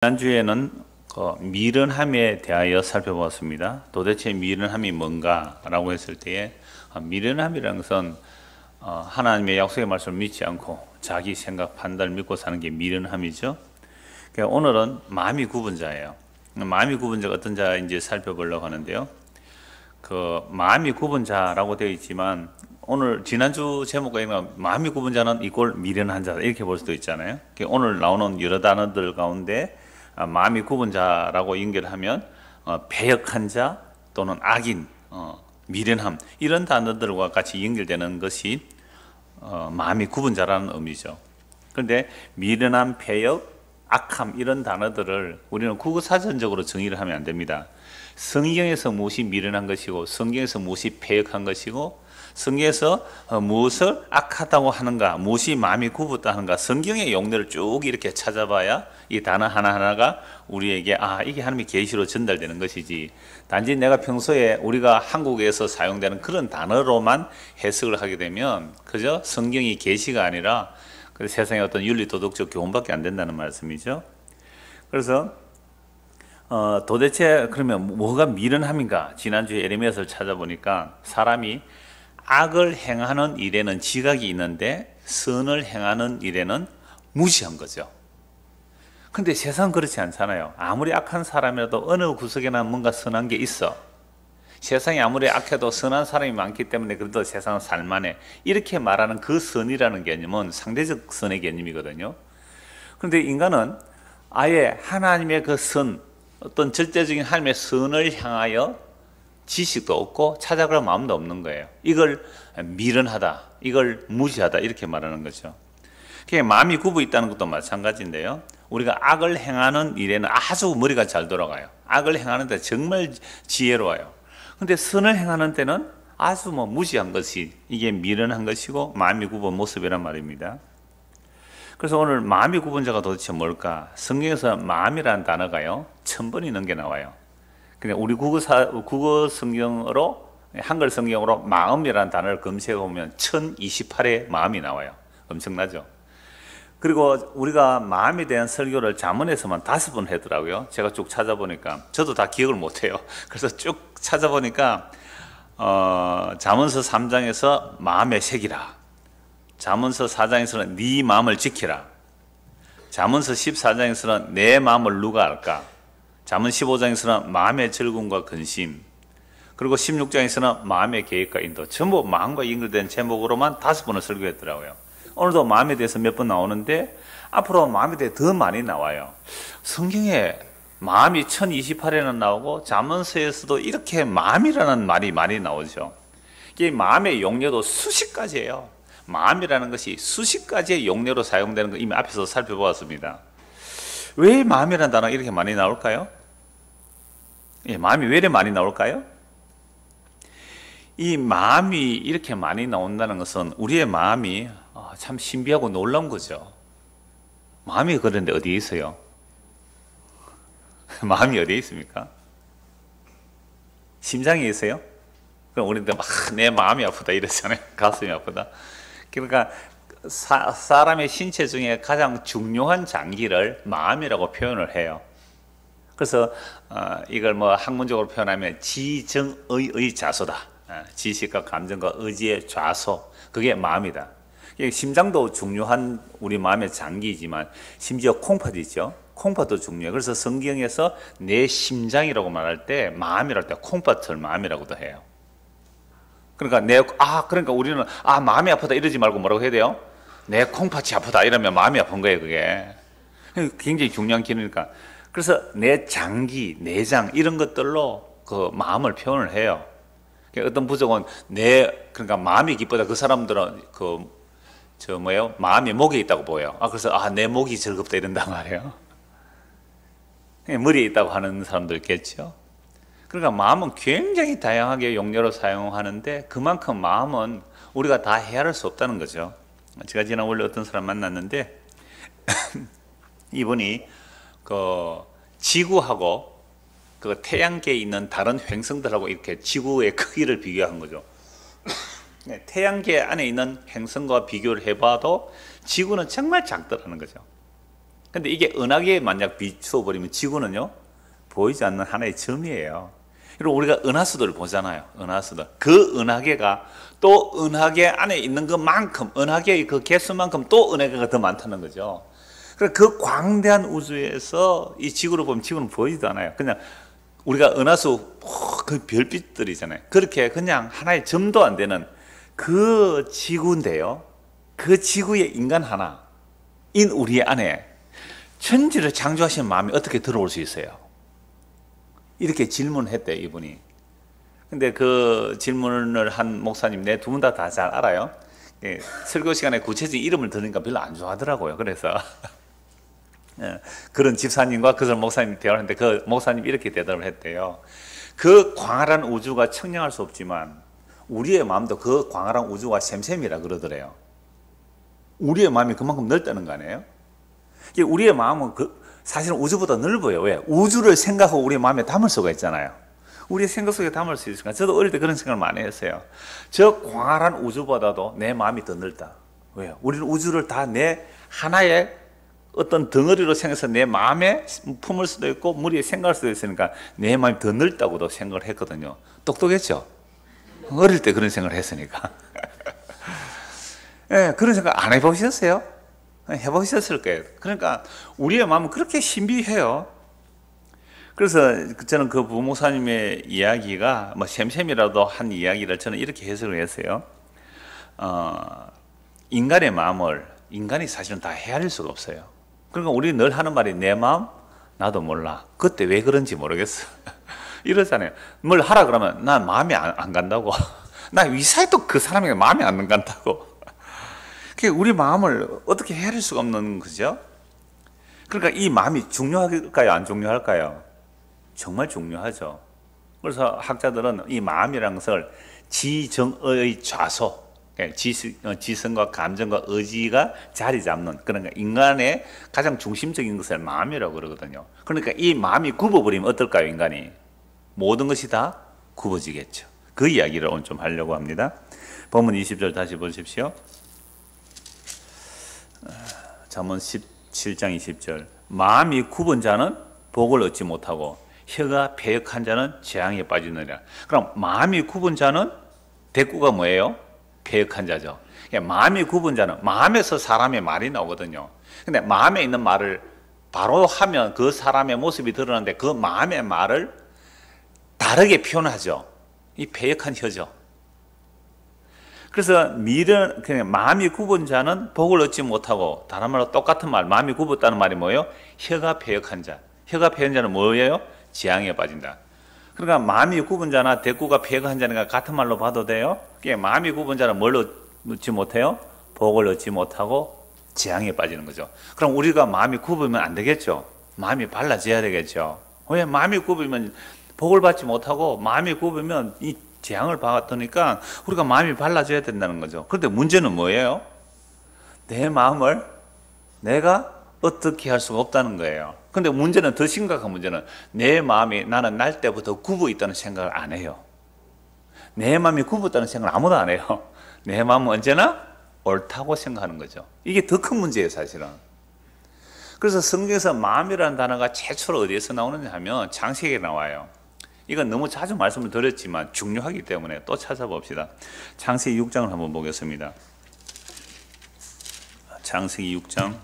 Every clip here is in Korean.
지난주에는 미련함에 대하여 살펴보았습니다. 도대체 미련함이 뭔가라고 했을 때에 미련함이라는 것은 하나님의 약속의 말씀을 믿지 않고 자기 생각, 판단을 믿고 사는 게 미련함이죠. 그러니까 오늘은 마음이 굽은 자예요. 마음이 굽은 자가 어떤 자인지 살펴보려고 하는데요. 그 마음이 굽은 자라고 되어 있지만 오늘 지난주 제목과 마음이 굽은 자는 이꼴 미련한 자다 이렇게 볼 수도 있잖아요. 오늘 나오는 여러 단어들 가운데 마음이 굽은 자라고 연결하면 배역한 자 또는 악인, 미련함 이런 단어들과 같이 연결되는 것이 마음이 굽은 자라는 의미죠. 그런데 미련함, 배역, 악함 이런 단어들을 우리는 국어사전적으로 정의를 하면 안 됩니다. 성경에서 무엇이 미련한 것이고 성경에서 무엇이 배역한 것이고 성경에서 무엇을 악하다고 하는가, 무엇이 마음이 굽었다 하는가, 성경의 용례를 쭉 이렇게 찾아봐야 이 단어 하나하나가 우리에게 이게 하나님의 계시로 전달되는 것이지, 단지 내가 평소에 우리가 한국에서 사용되는 그런 단어로만 해석을 하게 되면 그저 성경이 계시가 아니라 세상의 어떤 윤리 도덕적 교훈밖에 안 된다는 말씀이죠. 그래서 도대체 그러면 뭐가 미련함인가? 지난주에 에레미야서를 찾아보니까 사람이 악을 행하는 일에는 지각이 있는데 선을 행하는 일에는 무시한 거죠. 근데 세상은 그렇지 않잖아요. 아무리 악한 사람이라도 어느 구석에나 뭔가 선한 게 있어. 세상이 아무리 악해도 선한 사람이 많기 때문에 그래도 세상은 살만해. 이렇게 말하는 그 선이라는 개념은 상대적 선의 개념이거든요. 그런데 인간은 아예 하나님의 그 선, 어떤 절대적인 하나님의 선을 향하여 지식도 없고 찾아갈 마음도 없는 거예요. 이걸 미련하다, 이걸 무시하다 이렇게 말하는 거죠. 그게 마음이 굽어 있다는 것도 마찬가지인데요. 우리가 악을 행하는 일에는 아주 머리가 잘 돌아가요. 악을 행하는 데 정말 지혜로워요. 근데 선을 행하는 때는 아주 무시한 것이 이게 미련한 것이고 마음이 굽은 모습이란 말입니다. 그래서 오늘 마음이 굽은 자가 도대체 뭘까? 성경에서 마음이라는 단어가요 1000번이 넘게 나와요. 그냥 우리 국어 성경으로, 한글 성경으로 마음이라는 단어를 검색해 보면 1028의 마음이 나와요. 엄청나죠? 그리고 우리가 마음에 대한 설교를 잠언에서만 5번 하더라고요. 제가 쭉 찾아보니까 저도 다 기억을 못해요. 그래서 쭉 찾아보니까 잠언서 3장에서 마음에 새기라, 잠언서 4장에서는 네 마음을 지키라, 잠언서 14장에서는 내 마음을 누가 알까, 잠언 15장에서는 마음의 즐거움과 근심, 그리고 16장에서는 마음의 계획과 인도, 전부 마음과 연결된 제목으로만 5번을 설교했더라고요. 오늘도 마음에 대해서 몇 번 나오는데 앞으로 마음에 대해 더 많이 나와요. 성경에 마음이 1028에는 나오고 잠언서에서도 이렇게 마음이라는 말이 많이 나오죠. 이게 마음의 용례도 수십 가지예요. 마음이라는 것이 수십 가지의 용례로 사용되는 거 이미 앞에서 살펴보았습니다. 왜 마음이라는 단어가 이렇게 많이 나올까요? 마음이 왜 이렇게 많이 나올까요? 이 마음이 이렇게 많이 나온다는 것은 우리의 마음이 참 신비하고 놀라운 거죠. 마음이 그런데 어디에 있어요? 마음이 어디에 있습니까? 심장에 있어요? 그럼 우리는 막 내 마음이 아프다 이러잖아요. 가슴이 아프다. 그러니까 사람의 신체 중에 가장 중요한 장기를 마음이라고 표현을 해요. 그래서 이걸 학문적으로 표현하면 지정의의 좌소다. 지식과 감정과 의지의 좌소, 그게 마음이다. 심장도 중요한 우리 마음의 장기이지만 심지어 콩팥 있죠. 콩팥도 중요해요. 그래서 성경에서 내 심장이라고 말할 때 마음이랄 때 콩팥을 마음이라고도 해요. 그러니까 우리는 마음이 아프다 이러지 말고 뭐라고 해야 돼요? 내 콩팥이 아프다 이러면 마음이 아픈 거예요. 그게 굉장히 중요한 기능이니까. 그래서 내 장기, 내장 이런 것들로 그 마음을 표현을 해요. 어떤 부족은 그러니까 마음이 기쁘다. 그 사람들은 마음이 목에 있다고 보여요. 그래서 내 목이 즐겁다 이런단 말이에요. 머리에 있다고 하는 사람도 있겠죠. 그러니까 마음은 굉장히 다양하게 용례로 사용하는데 그만큼 마음은 우리가 다 헤아릴 수 없다는 거죠. 제가 지난 원래 어떤 사람 만났는데 이분이 지구하고 태양계에 있는 다른 행성들하고 이렇게 지구의 크기를 비교한 거죠. 태양계 안에 있는 행성과 비교를 해봐도 지구는 정말 작더라는 거죠. 근데 이게 은하계에 만약 비추어 버리면 지구는요 보이지 않는 하나의 점이에요. 그리고 우리가 은하수들을 보잖아요. 은하수들. 그 은하계가 또 은하계 안에 있는 것만큼, 은하계의 그 개수만큼 또 은하계가 더 많다는 거죠. 그래서 그 광대한 우주에서 이 지구를 보면 지구는 보이지도 않아요. 그냥 우리가 은하수 그 별빛들이잖아요. 그렇게 그냥 하나의 점도 안 되는 그 지구인데요. 그 지구의 인간 하나인 우리 안에 천지를 창조하신 마음이 어떻게 들어올 수 있어요? 이렇게 질문했대요, 이분이. 근데 그 질문을 한 목사님, 네, 두 분 다 잘 알아요. 예, 설교 시간에 구체적인 이름을 들으니까 별로 안 좋아하더라고요. 그래서 그런 집사님과 그 목사님 대화를 했는데 그 목사님이 이렇게 대답을 했대요. 그 광활한 우주가 청량할 수 없지만 우리의 마음도 그 광활한 우주가 샘샘이라 그러더래요. 우리의 마음이 그만큼 넓다는 거 아니에요? 우리의 마음은 사실은 우주보다 넓어요. 왜? 우주를 생각하고 우리의 마음에 담을 수가 있잖아요. 우리의 생각 속에 담을 수 있으니까. 저도 어릴 때 그런 생각을 많이 했어요. 저 광활한 우주보다도 내 마음이 더 넓다. 왜요? 우리는 우주를 다 내 하나의 어떤 덩어리로 생각해서 내 마음에 품을 수도 있고 머리에 생각할 수도 있으니까 내 마음이 더 넓다고도 생각을 했거든요. 똑똑했죠? 어릴 때 그런 생각을 했으니까. 네, 그런 생각 안 해보셨어요? 해보셨을 거예요. 그러니까 우리의 마음은 그렇게 신비해요. 그래서 저는 그 부목사님의 이야기가 뭐 샘샘이라도 한 이야기를 저는 이렇게 해석을 했어요. 인간의 마음을 인간이 사실은 다 헤아릴 수가 없어요. 그러니까 우리 늘 하는 말이 내 마음 나도 몰라. 그때 왜 그런지 모르겠어. 이러잖아요. 뭘 하라 그러면 난 마음이 안 간다고. 나 위사에 또 그 사람에게 마음이 안 간다고. 우리 마음을 어떻게 헤아릴 수가 없는 거죠. 그러니까 이 마음이 중요할까요? 안 중요할까요? 정말 중요하죠. 그래서 학자들은 이 마음이라는 것을 지정의 좌소, 지성과 감정과 의지가 자리 잡는, 그러니까 인간의 가장 중심적인 것을 마음이라고 그러거든요. 그러니까 이 마음이 굽어버리면 어떨까요? 인간이 모든 것이 다 굽어지겠죠. 그 이야기를 오늘 좀 하려고 합니다. 본문 20절 다시 보십시오. 잠언 17장 20절. 마음이 굽은 자는 복을 얻지 못하고 혀가 패역한 자는 재앙에 빠지느니라. 그럼 마음이 굽은 자는 대꾸가 뭐예요? 패역한 자죠. 마음이 굽은 자는 마음에서 사람의 말이 나오거든요. 근데 마음에 있는 말을 바로 하면 그 사람의 모습이 드러나는데 그 마음의 말을 다르게 표현하죠. 이 패역한 혀죠. 그래서 그냥 마음이 굽은 자는 복을 얻지 못하고, 다른 말로 똑같은 말, 마음이 굽었다는 말이 뭐예요? 혀가 패역한 자. 혀가 패역한 자는 뭐예요? 재앙에 빠진다. 그러니까 마음이 굽은 자나 대꾸가 패역한 자니까 같은 말로 봐도 돼요. 마음이 굽은 자는 뭘 얻지 못해요? 복을 얻지 못하고 재앙에 빠지는 거죠. 그럼 우리가 마음이 굽으면 안 되겠죠? 마음이 발라져야 되겠죠? 왜? 마음이 굽으면 복을 받지 못하고 마음이 굽으면 이 재앙을 받으니까 우리가 마음이 발라져야 된다는 거죠. 그런데 문제는 뭐예요? 내 마음을 내가 어떻게 할 수가 없다는 거예요. 근데 문제는, 더 심각한 문제는 내 마음이 나는 날 때부터 굽어 있다는 생각을 안 해요. 내 마음이 굽었다는 생각을 아무도 안 해요. 내 마음은 언제나 옳다고 생각하는 거죠. 이게 더 큰 문제예요, 사실은. 그래서 성경에서 마음이라는 단어가 최초로 어디에서 나오느냐 하면 창세기에 나와요. 이건 너무 자주 말씀을 드렸지만 중요하기 때문에 또 찾아봅시다. 창세기 6장을 한번 보겠습니다. 창세기 6장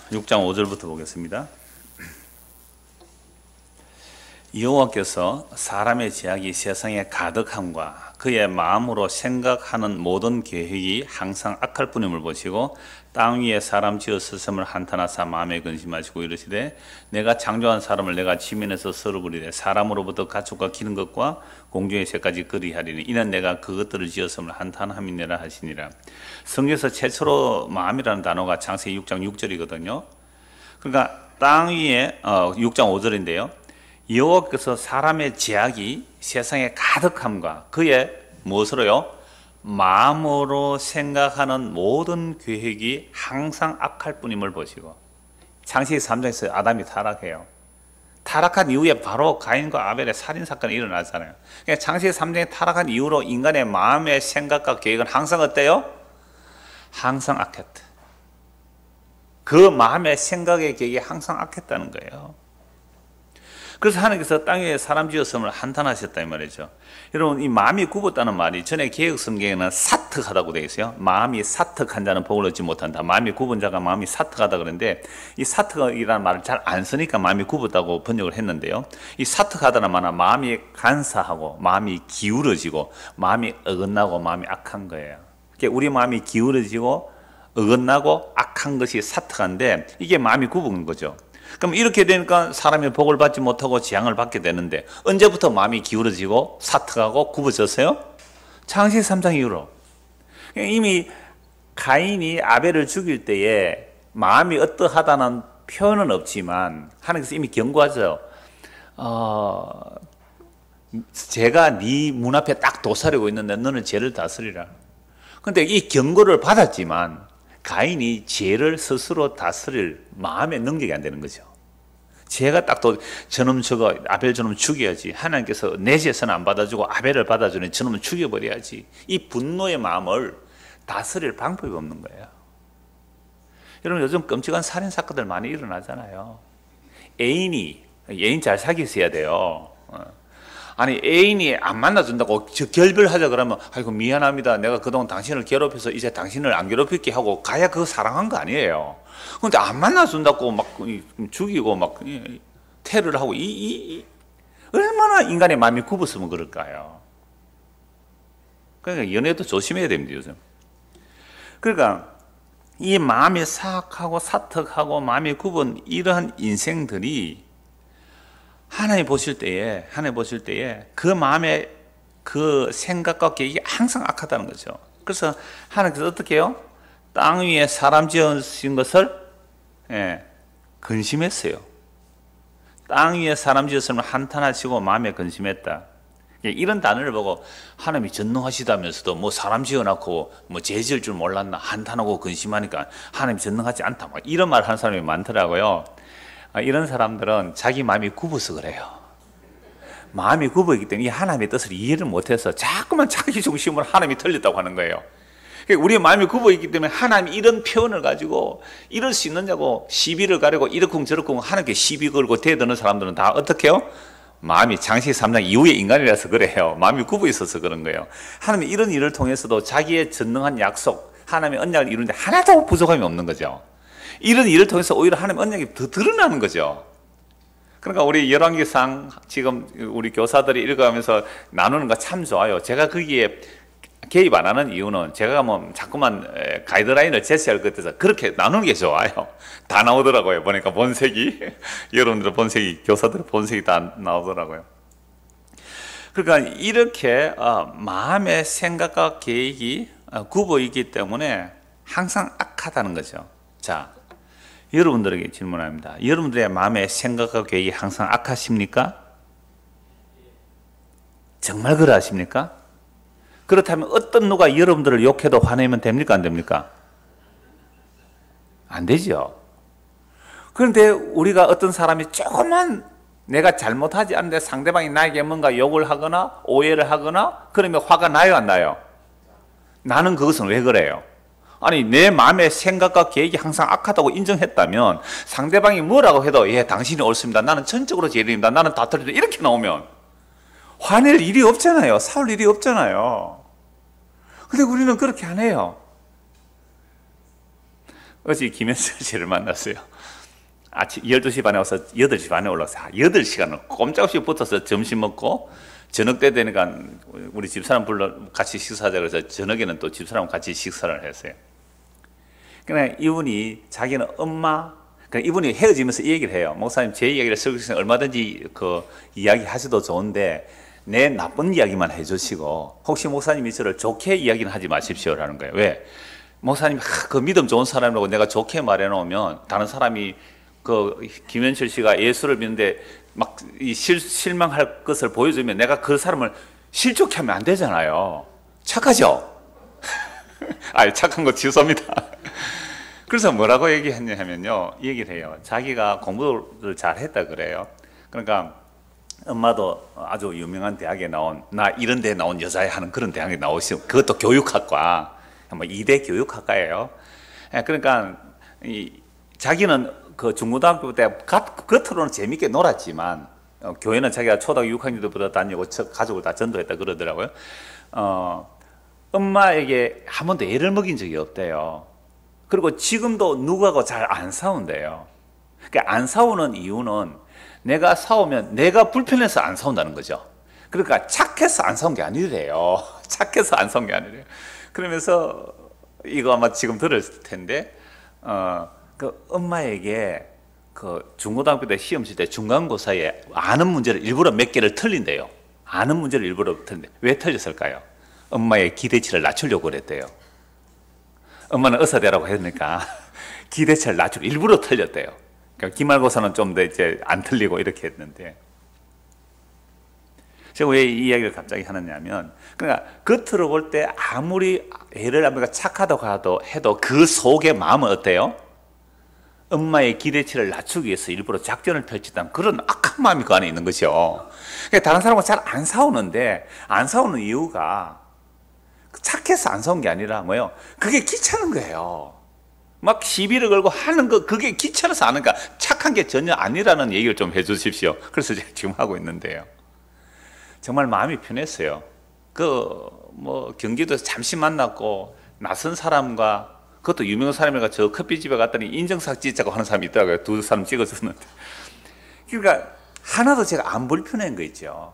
6장 5절부터 보겠습니다. 여호와께서 사람의 죄악이 세상에 가득함과 그의 마음으로 생각하는 모든 계획이 항상 악할 뿐임을 보시고 땅 위에 사람 지어 스스럼을 한탄하사 마음에 근심하시고 이르시되 내가 창조한 사람을 내가 지면에서 썰어버리되 사람으로부터 가축과 기는 것과 공중의 새까지 그리하리니 이는 내가 그것들을 지었음을 한탄함이니라 하시니라. 성경에서 최초로 마음이라는 단어가 창세기 6장 6절이거든요. 그러니까 땅 위에 6장 5절인데요. 여호와께서 사람의 죄악이 세상에 가득함과 그의 무엇으로요? 마음으로 생각하는 모든 계획이 항상 악할 뿐임을 보시고, 창세기 3장에서 아담이 타락해요. 타락한 이후에 바로 가인과 아벨의 살인 사건이 일어나잖아요. 그러니까 창세기 3장이 타락한 이후로 인간의 마음의 생각과 계획은 항상 어때요? 항상 악했다. 그 마음의 생각의 계획이 항상 악했다는 거예요. 그래서 하나님께서 땅 위에 사람 지었음을 한탄하셨다 이 말이죠. 여러분, 이 마음이 굽었다는 말이 전에 개역 성경에는 사특하다고 되어 있어요. 마음이 사특한 자는 복을 얻지 못한다. 마음이 굽은 자가 마음이 사특하다 그러는데, 이 사특이라는 말을 잘 안 쓰니까 마음이 굽었다고 번역을 했는데요. 이 사특하다는 말은 마음이 간사하고 마음이 기울어지고 마음이 어긋나고 마음이 악한 거예요. 그러니까 우리 마음이 기울어지고 어긋나고 악한 것이 사특한데, 이게 마음이 굽은 거죠. 그럼 이렇게 되니까 사람이 복을 받지 못하고 재앙을 받게 되는데, 언제부터 마음이 기울어지고 사특하고 굽어졌어요? 창세기 3장 이후로. 이미 가인이 아벨을 죽일 때에 마음이 어떠하다는 표현은 없지만 하나님께서 이미 경고하죠. 제가 네 문 앞에 딱 도사리고 있는데 너는 죄를 다스리라. 그런데 이 경고를 받았지만 가인이 죄를 스스로 다스릴 마음의 능력이 안 되는 거죠. 제가 딱 또 저놈 저거 아벨 저놈 죽여야지. 하나님께서 내 죄는 안 받아주고 아벨을 받아주니 저놈은 죽여버려야지. 이 분노의 마음을 다스릴 방법이 없는 거예요. 여러분, 요즘 끔찍한 살인 사건들 많이 일어나잖아요. 애인 잘 사귀어야 돼요. 아니, 애인이 안 만나준다고 결별하자 그러면, 아이고 미안합니다, 내가 그동안 당신을 괴롭혀서 이제 당신을 안 괴롭힐게 하고 가야 그거 사랑한 거 아니에요. 근데 안 만나준다고 막 죽이고 막 테러를 하고 얼마나 인간의 마음이 굽었으면 그럴까요? 그러니까 연애도 조심해야 됩니다, 요즘. 그러니까 이 마음이 사악하고 사특하고 마음이 굽은 이러한 인생들이 하나님 보실 때에 그 마음의 그 생각과 계획이 항상 악하다는 거죠. 그래서 하나님께서 어떻게 해요? 땅 위에 사람 지으신 것을 근심했어요. 땅 위에 사람 지었으면 한탄하시고 마음에 근심했다. 이런 단어를 보고 하나님이 전능하시다면서도 뭐 사람 지어놓고 뭐 죄 지을 줄 몰랐나 한탄하고 근심하니까 하나님이 전능하지 않다, 막 이런 말 하는 사람이 많더라고요. 이런 사람들은 자기 마음이 굽어서 그래요. 마음이 굽어있기 때문에 하나님의 뜻을 이해를 못해서 자꾸만 자기 중심으로 하나님이 틀렸다고 하는 거예요. 우리의 마음이 굽어있기 때문에 하나님이 이런 표현을 가지고 이럴 수 있느냐고 시비를 가리고 이러쿵 저러쿵 하나님께 시비 걸고 대드는 사람들은 다 어떻게 해요? 마음이 창세기 3장 이후의 인간이라서 그래요. 마음이 굽어 있어서 그런 거예요. 하나님이 이런 일을 통해서도 자기의 전능한 약속, 하나님의 언약을 이루는데 하나도 부족함이 없는 거죠. 이런 일을 통해서 오히려 하나님의 언약이 더 드러나는 거죠. 그러니까 우리 열왕기상 지금 우리 교사들이 읽어가면서 나누는 거 참 좋아요. 제가 거기에 개입 안 하는 이유는 제가 뭐 자꾸만 가이드라인을 제시할 것 같아서 그렇게 나누는 게 좋아요. 다 나오더라고요. 보니까 본색이 여러분들 본색이, 교사들 본색이 다 나오더라고요. 그러니까 이렇게 마음의 생각과 계획이 굽어 있기 때문에 항상 악하다는 거죠. 자, 여러분들에게 질문합니다. 여러분들의 마음의 생각과 계획이 항상 악하십니까? 정말 그러하십니까? 그렇다면 어떤 누가 여러분들을 욕해도 화내면 됩니까? 안 됩니까? 안 되죠. 그런데 우리가 어떤 사람이 조금만 내가 잘못하지 않는데 상대방이 나에게 뭔가 욕을 하거나 오해를 하거나 그러면 화가 나요, 안 나요? 나는 그것은 왜 그래요? 아니, 내 마음의 생각과 계획이 항상 악하다고 인정했다면 상대방이 뭐라고 해도 예, 당신이 옳습니다, 나는 전적으로 죄인입니다, 나는 다 틀립니다, 이렇게 나오면 화낼 일이 없잖아요. 싸울 일이 없잖아요. 근데 우리는 그렇게 안 해요. 어제 김현철 씨를 만났어요. 아침 12시 반에 와서 8시 반에 올라왔어요. 8시간을 꼼짝없이 붙어서 점심 먹고 저녁 때 되니까 우리 집사람 불러 같이 식사하자 그래서 저녁에는 또 집사람 같이 식사를 했어요. 그러니까 이분이 자기는 그러니까 이분이 헤어지면서 이 얘기를 해요. 목사님, 제 이야기를 설교에서 얼마든지 그 이야기 하셔도 좋은데 내 나쁜 이야기만 해주시고 혹시 목사님이 저를 좋게 이야기는 하지 마십시오라는 거예요. 왜? 목사님 그 믿음 좋은 사람이라고 내가 좋게 말해놓으면 다른 사람이 그 김현철 씨가 예수를 믿는데 막 실망할 것을 보여주면 내가 그 사람을 실족해 하면 안 되잖아요. 착하죠? 아니, 착한 거 취소입니다. 그래서 뭐라고 얘기했냐면요, 이 얘기를 해요. 자기가 공부를 잘 했다 그래요. 그러니까 엄마도 아주 유명한 대학에 나온, 나 이런 데 나온 여자애 하는 그런 대학에 나오시고, 그것도 교육학과, 뭐 2대 교육학과예요. 그러니까 자기는 그 중고등학교 때 겉으로는 재밌게 놀았지만 교회는 자기가 초등학교 6학년 때부터 다니고 가족을 다 전도했다 그러더라고요. 엄마에게 한 번도 애를 먹인 적이 없대요. 그리고 지금도 누구하고 잘 안 싸운대요. 그러니까 안 싸우는 이유는 내가 싸우면 내가 불편해서 안 싸운다는 거죠. 그러니까 착해서 안 싸운 게 아니래요. 착해서 안 싸운 게 아니래요. 그러면서 이거 아마 지금 들었을 텐데 그 엄마에게 그 중고등학교 때 시험 칠 때 중간고사에 아는 문제를 일부러 몇 개를 틀린대요. 아는 문제를 일부러 틀린대. 왜 틀렸을까요? 엄마의 기대치를 낮추려고 그랬대요. 엄마는 의사되라고 했으니까 기대치를 낮추고 일부러 틀렸대요. 그러니까 기말고사는 좀 더 이제 안 틀리고 이렇게 했는데, 제가 왜 이 이야기를 갑자기 하느냐면, 그러니까 겉으로 볼 때 아무리 애를 아버지가 착하다고 해도 그 속의 마음은 어때요? 엄마의 기대치를 낮추기 위해서 일부러 작전을 펼치던 그런 악한 마음이 그 안에 있는 것이요. 그러니까 다른 사람과 잘 안 싸우는데, 안 싸우는 이유가 착해서 안 싸운 게 아니라 뭐예요? 그게 귀찮은 거예요. 막 시비를 걸고 하는 거, 그게 귀찮아서 안 하니까 착한 게 전혀 아니라는 얘기를 좀 해주십시오. 그래서 제가 지금 하고 있는데요. 정말 마음이 편했어요. 뭐 경기도에서 잠시 만났고 낯선 사람과, 그것도 유명한 사람이가 저 커피집에 갔더니 인증사진 찍자고 하는 사람이 있더라고요. 두 사람 찍어줬는데. 그러니까 하나도 제가 안 불편한 거 있죠.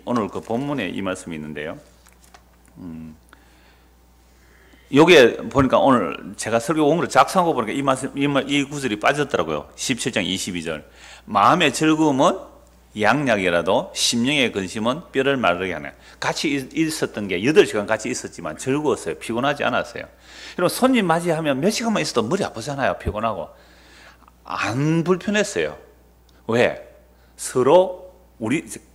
오늘 그 본문에 이 말씀이 있는데요. 여기에 보니까 오늘 제가 설교 원문을 작성하고 보니까 이 구절이 빠졌더라고요. 17장 22절. 마음의 즐거움은 양약이라도 심령의 근심은 뼈를 마르게 하네. 같이 있었던 게 8시간 같이 있었지만 즐거웠어요. 피곤하지 않았어요. 여러분, 손님 맞이하면 몇 시간만 있어도 머리 아프잖아요. 피곤하고. 안 불편했어요. 왜? 서로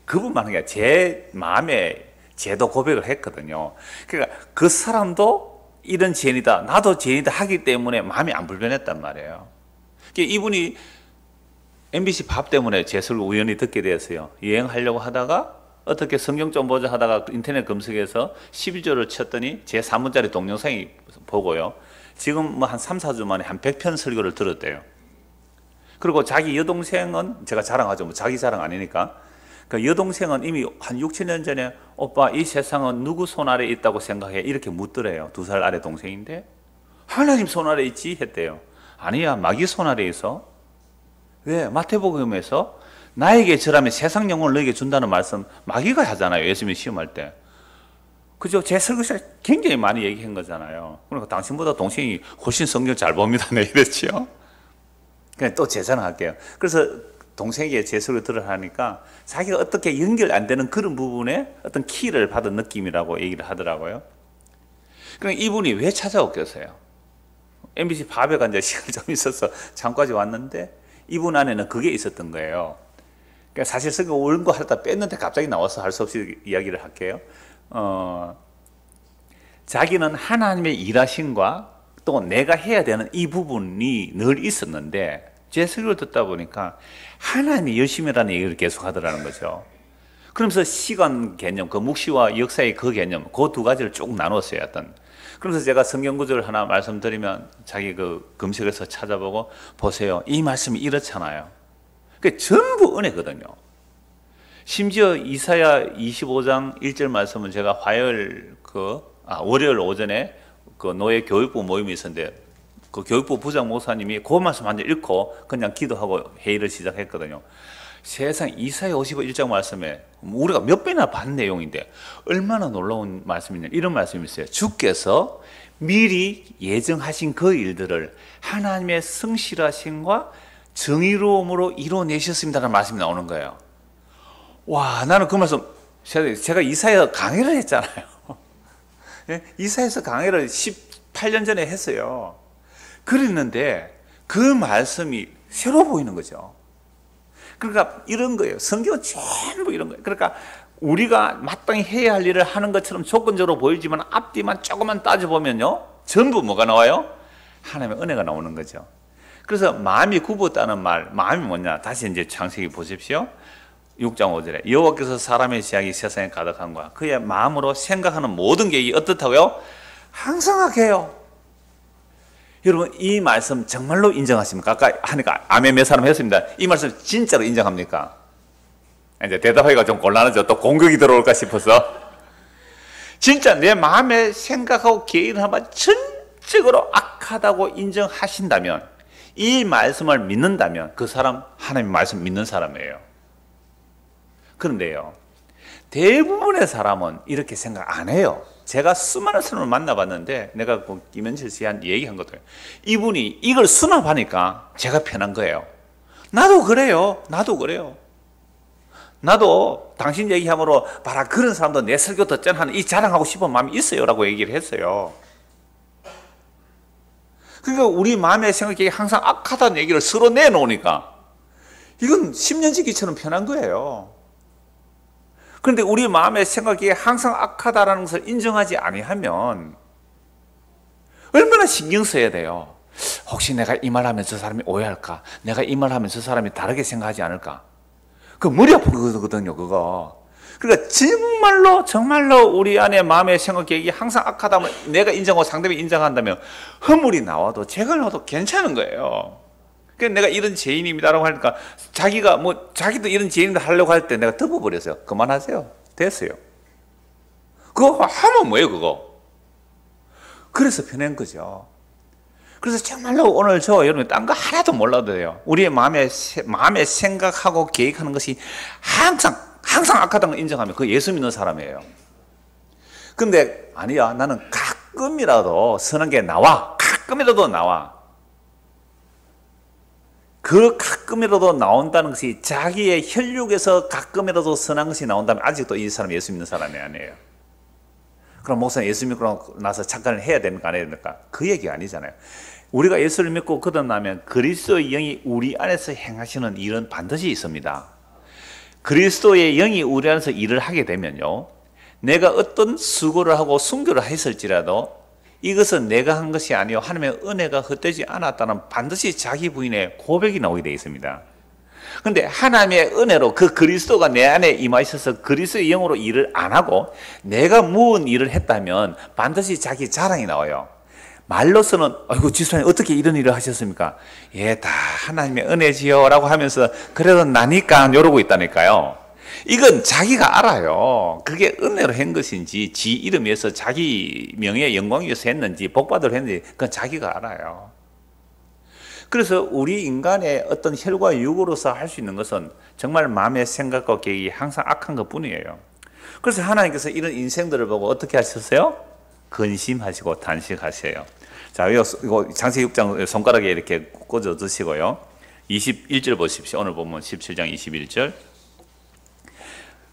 그분만 하는 게 제 마음에 제도 고백을 했거든요. 그러니까 그 사람도 이런 죄인이다, 나도 죄인이다 하기 때문에 마음이 안 불편했단 말이에요. 그러니까 이분이 MBC 밥 때문에 제 설교 우연히 듣게 되었어요. 여행하려고 하다가 어떻게 성경 좀 보자 하다가 인터넷 검색해서 11조를 쳤더니 제 3분짜리 동영상이 보고요. 지금 뭐 한 3, 4주 만에 한 100편 설교를 들었대요. 그리고 자기 여동생은, 제가 자랑하죠. 뭐 자기 자랑 아니니까. 그 여동생은 이미 한 6, 7년 전에 오빠 이 세상은 누구 손 아래 있다고 생각해? 이렇게 묻더래요. 2살 아래 동생인데 하나님 손 아래 있지? 했대요. 아니야, 마귀 손 아래 있어. 왜? 마태복음에서 나에게 절하면 세상 영혼을 너에게 준다는 말씀 마귀가 하잖아요. 예수님이 시험할 때. 그죠? 제 설교실 굉장히 많이 얘기한 거잖아요. 그러니까 당신보다 동생이 훨씬 성경 잘 봅니다. 네, 이랬죠. 그냥 또 재산할게요. 그래서 동생에게 제 설교 들으라니까 자기가 어떻게 연결 안 되는 그런 부분에 어떤 키를 받은 느낌이라고 얘기를 하더라고요. 그러니까 이분이 왜 찾아왔겠어요? MBC 밥에 간 지 시간이 좀 있어서 잠까지 왔는데 이분 안에는 그게 있었던 거예요. 그러니까 사실 설교 옳은 거 하다 뺐는데 갑자기 나와서 할 수 없이 이야기를 할게요. 자기는 하나님의 일하심과 또 내가 해야 되는 이 부분이 늘 있었는데 제 설교를 듣다 보니까 하나님의 열심이라는 얘기를 계속 하더라는 거죠. 그러면서 시간 개념, 그 묵시와 역사의 그 개념, 그 두 가지를 쭉 나눴어요. 그러면서 제가 성경 구절을 하나 말씀드리면 자기 그 검색해서 찾아보고 보세요. 이 말씀이 이렇잖아요. 그게 전부 은혜거든요. 심지어 이사야 25장 1절 말씀은 제가 월요일 오전에 그 노예 교육부 모임이 있었는데 그 교육부 부장 목사님이 그 말씀 한 절 읽고 그냥 기도하고 회의를 시작했거든요. 세상 이사야 51장 말씀에 우리가 몇 배나 반 내용인데 얼마나 놀라운 말씀이냐, 이런 말씀이 있어요. 주께서 미리 예정하신 그 일들을 하나님의 성실하심과 정의로움으로 이루어내셨습니다라는 말씀이 나오는 거예요. 와, 나는 그 말씀, 제가 이사야 강의를 했잖아요. 이사야서 강의를 18년 전에 했어요. 그랬는데 그 말씀이 새로 보이는 거죠. 그러니까 이런 거예요. 성경은 전부 이런 거예요. 그러니까 우리가 마땅히 해야 할 일을 하는 것처럼 조건적으로 보이지만 앞뒤만 조금만 따져보면요, 전부 뭐가 나와요? 하나님의 은혜가 나오는 거죠. 그래서 마음이 굽었다는 말, 마음이 뭐냐? 다시 이제 창세기 보십시오. 6장 5절에 여호와께서 사람의 지향이 세상에 가득한 거야. 그의 마음으로 생각하는 모든 계획이 어떻다고요? 항상하게요. 여러분 이 말씀 정말로 인정하십니까? 아까 하니까 아멘 몇 사람 했습니다. 이 말씀 진짜로 인정합니까? 이제 대답하기가 좀 곤란하죠. 또 공격이 들어올까 싶어서. 진짜 내 마음에 생각하고 계획을 한번 전적으로 악하다고 인정하신다면, 이 말씀을 믿는다면 그 사람 하나님의 말씀 믿는 사람이에요. 그런데요, 대부분의 사람은 이렇게 생각 안 해요. 제가 수많은 사람을 만나봤는데, 내가 김현철 씨한테 얘기한 것도 이분이 이걸 수납하니까 제가 편한 거예요. 나도 그래요. 나도 그래요. 나도 당신 얘기함으로 봐라, 그런 사람도 내 설교 듣잖아 하는 이 자랑하고 싶은 마음이 있어요 라고 얘기를 했어요. 그러니까 우리 마음의 생각이 항상 악하다는 얘기를 서로 내놓으니까 이건 10년지기처럼 편한 거예요. 그런데 우리 마음의 생각이 항상 악하다라는 것을 인정하지 아니하면 얼마나 신경 써야 돼요. 혹시 내가 이 말하면 저 사람이 오해할까? 내가 이 말하면 저 사람이 다르게 생각하지 않을까? 그 머리 아픈 거거든요, 그거. 그러니까 정말로 우리 안에 마음의 생각 계획이 항상 악하다면, 내가 인정하고 상대방이 인정한다면 허물이 나와도 제가 나와도 괜찮은 거예요. 그러니까 내가 이런 죄인입니다라고 하니까 자기도 이런 죄인을 하려고 할 때 내가 덮어버렸어요. 그만하세요. 됐어요. 그거 하면 뭐예요, 그거? 그래서 편한 거죠. 그래서 정말로 오늘 여러분 딴 거 하나도 몰라도 돼요. 우리의 마음에 생각하고 계획하는 것이 항상 악하다는 걸 인정하면 그 예수 믿는 사람이에요. 근데 아니야, 나는 가끔이라도 선한 게 나와. 가끔이라도 나와. 그 가끔이라도 나온다는 것이 자기의 혈육에서 가끔이라도 선한 것이 나온다면 아직도 이 사람이 예수 믿는 사람이 아니에요. 그럼 목사님 예수 믿고 나서 착각을 해야 됩니까? 안 해야 됩니까? 그 얘기가 아니잖아요. 우리가 예수를 믿고 거듭나면 그리스도의 영이 우리 안에서 행하시는 일은 반드시 있습니다. 그리스도의 영이 우리 안에서 일을 하게 되면요, 내가 어떤 수고를 하고 순교를 했을지라도 이것은 내가 한 것이 아니요 하나님의 은혜가 헛되지 않았다는 반드시 자기 부인의 고백이 나오게 되어 있습니다. 그런데 하나님의 은혜로 그 그리스도가 내 안에 임하셔서 그리스도의 영으로 일을 안 하고 내가 무언 일을 했다면 반드시 자기 자랑이 나와요. 말로서는 아이고 지수님 어떻게 이런 일을 하셨습니까? 예, 다 하나님의 은혜지요 라고 하면서 그래도 나니까 이러고 있다니까요. 이건 자기가 알아요. 그게 은혜로 한 것인지 지 이름 위해서 자기 명예 영광 위해서 했는지 복받으러 했는지 그건 자기가 알아요. 그래서 우리 인간의 어떤 혈과 육으로서 할 수 있는 것은 정말 마음의 생각과 계획이 항상 악한 것 뿐이에요. 그래서 하나님께서 이런 인생들을 보고 어떻게 하셨어요? 근심하시고 단식하세요. 자, 이거 창세기 6장 손가락에 이렇게 꽂아 두시고요. 21절 보십시오. 오늘 보면 17장 21절.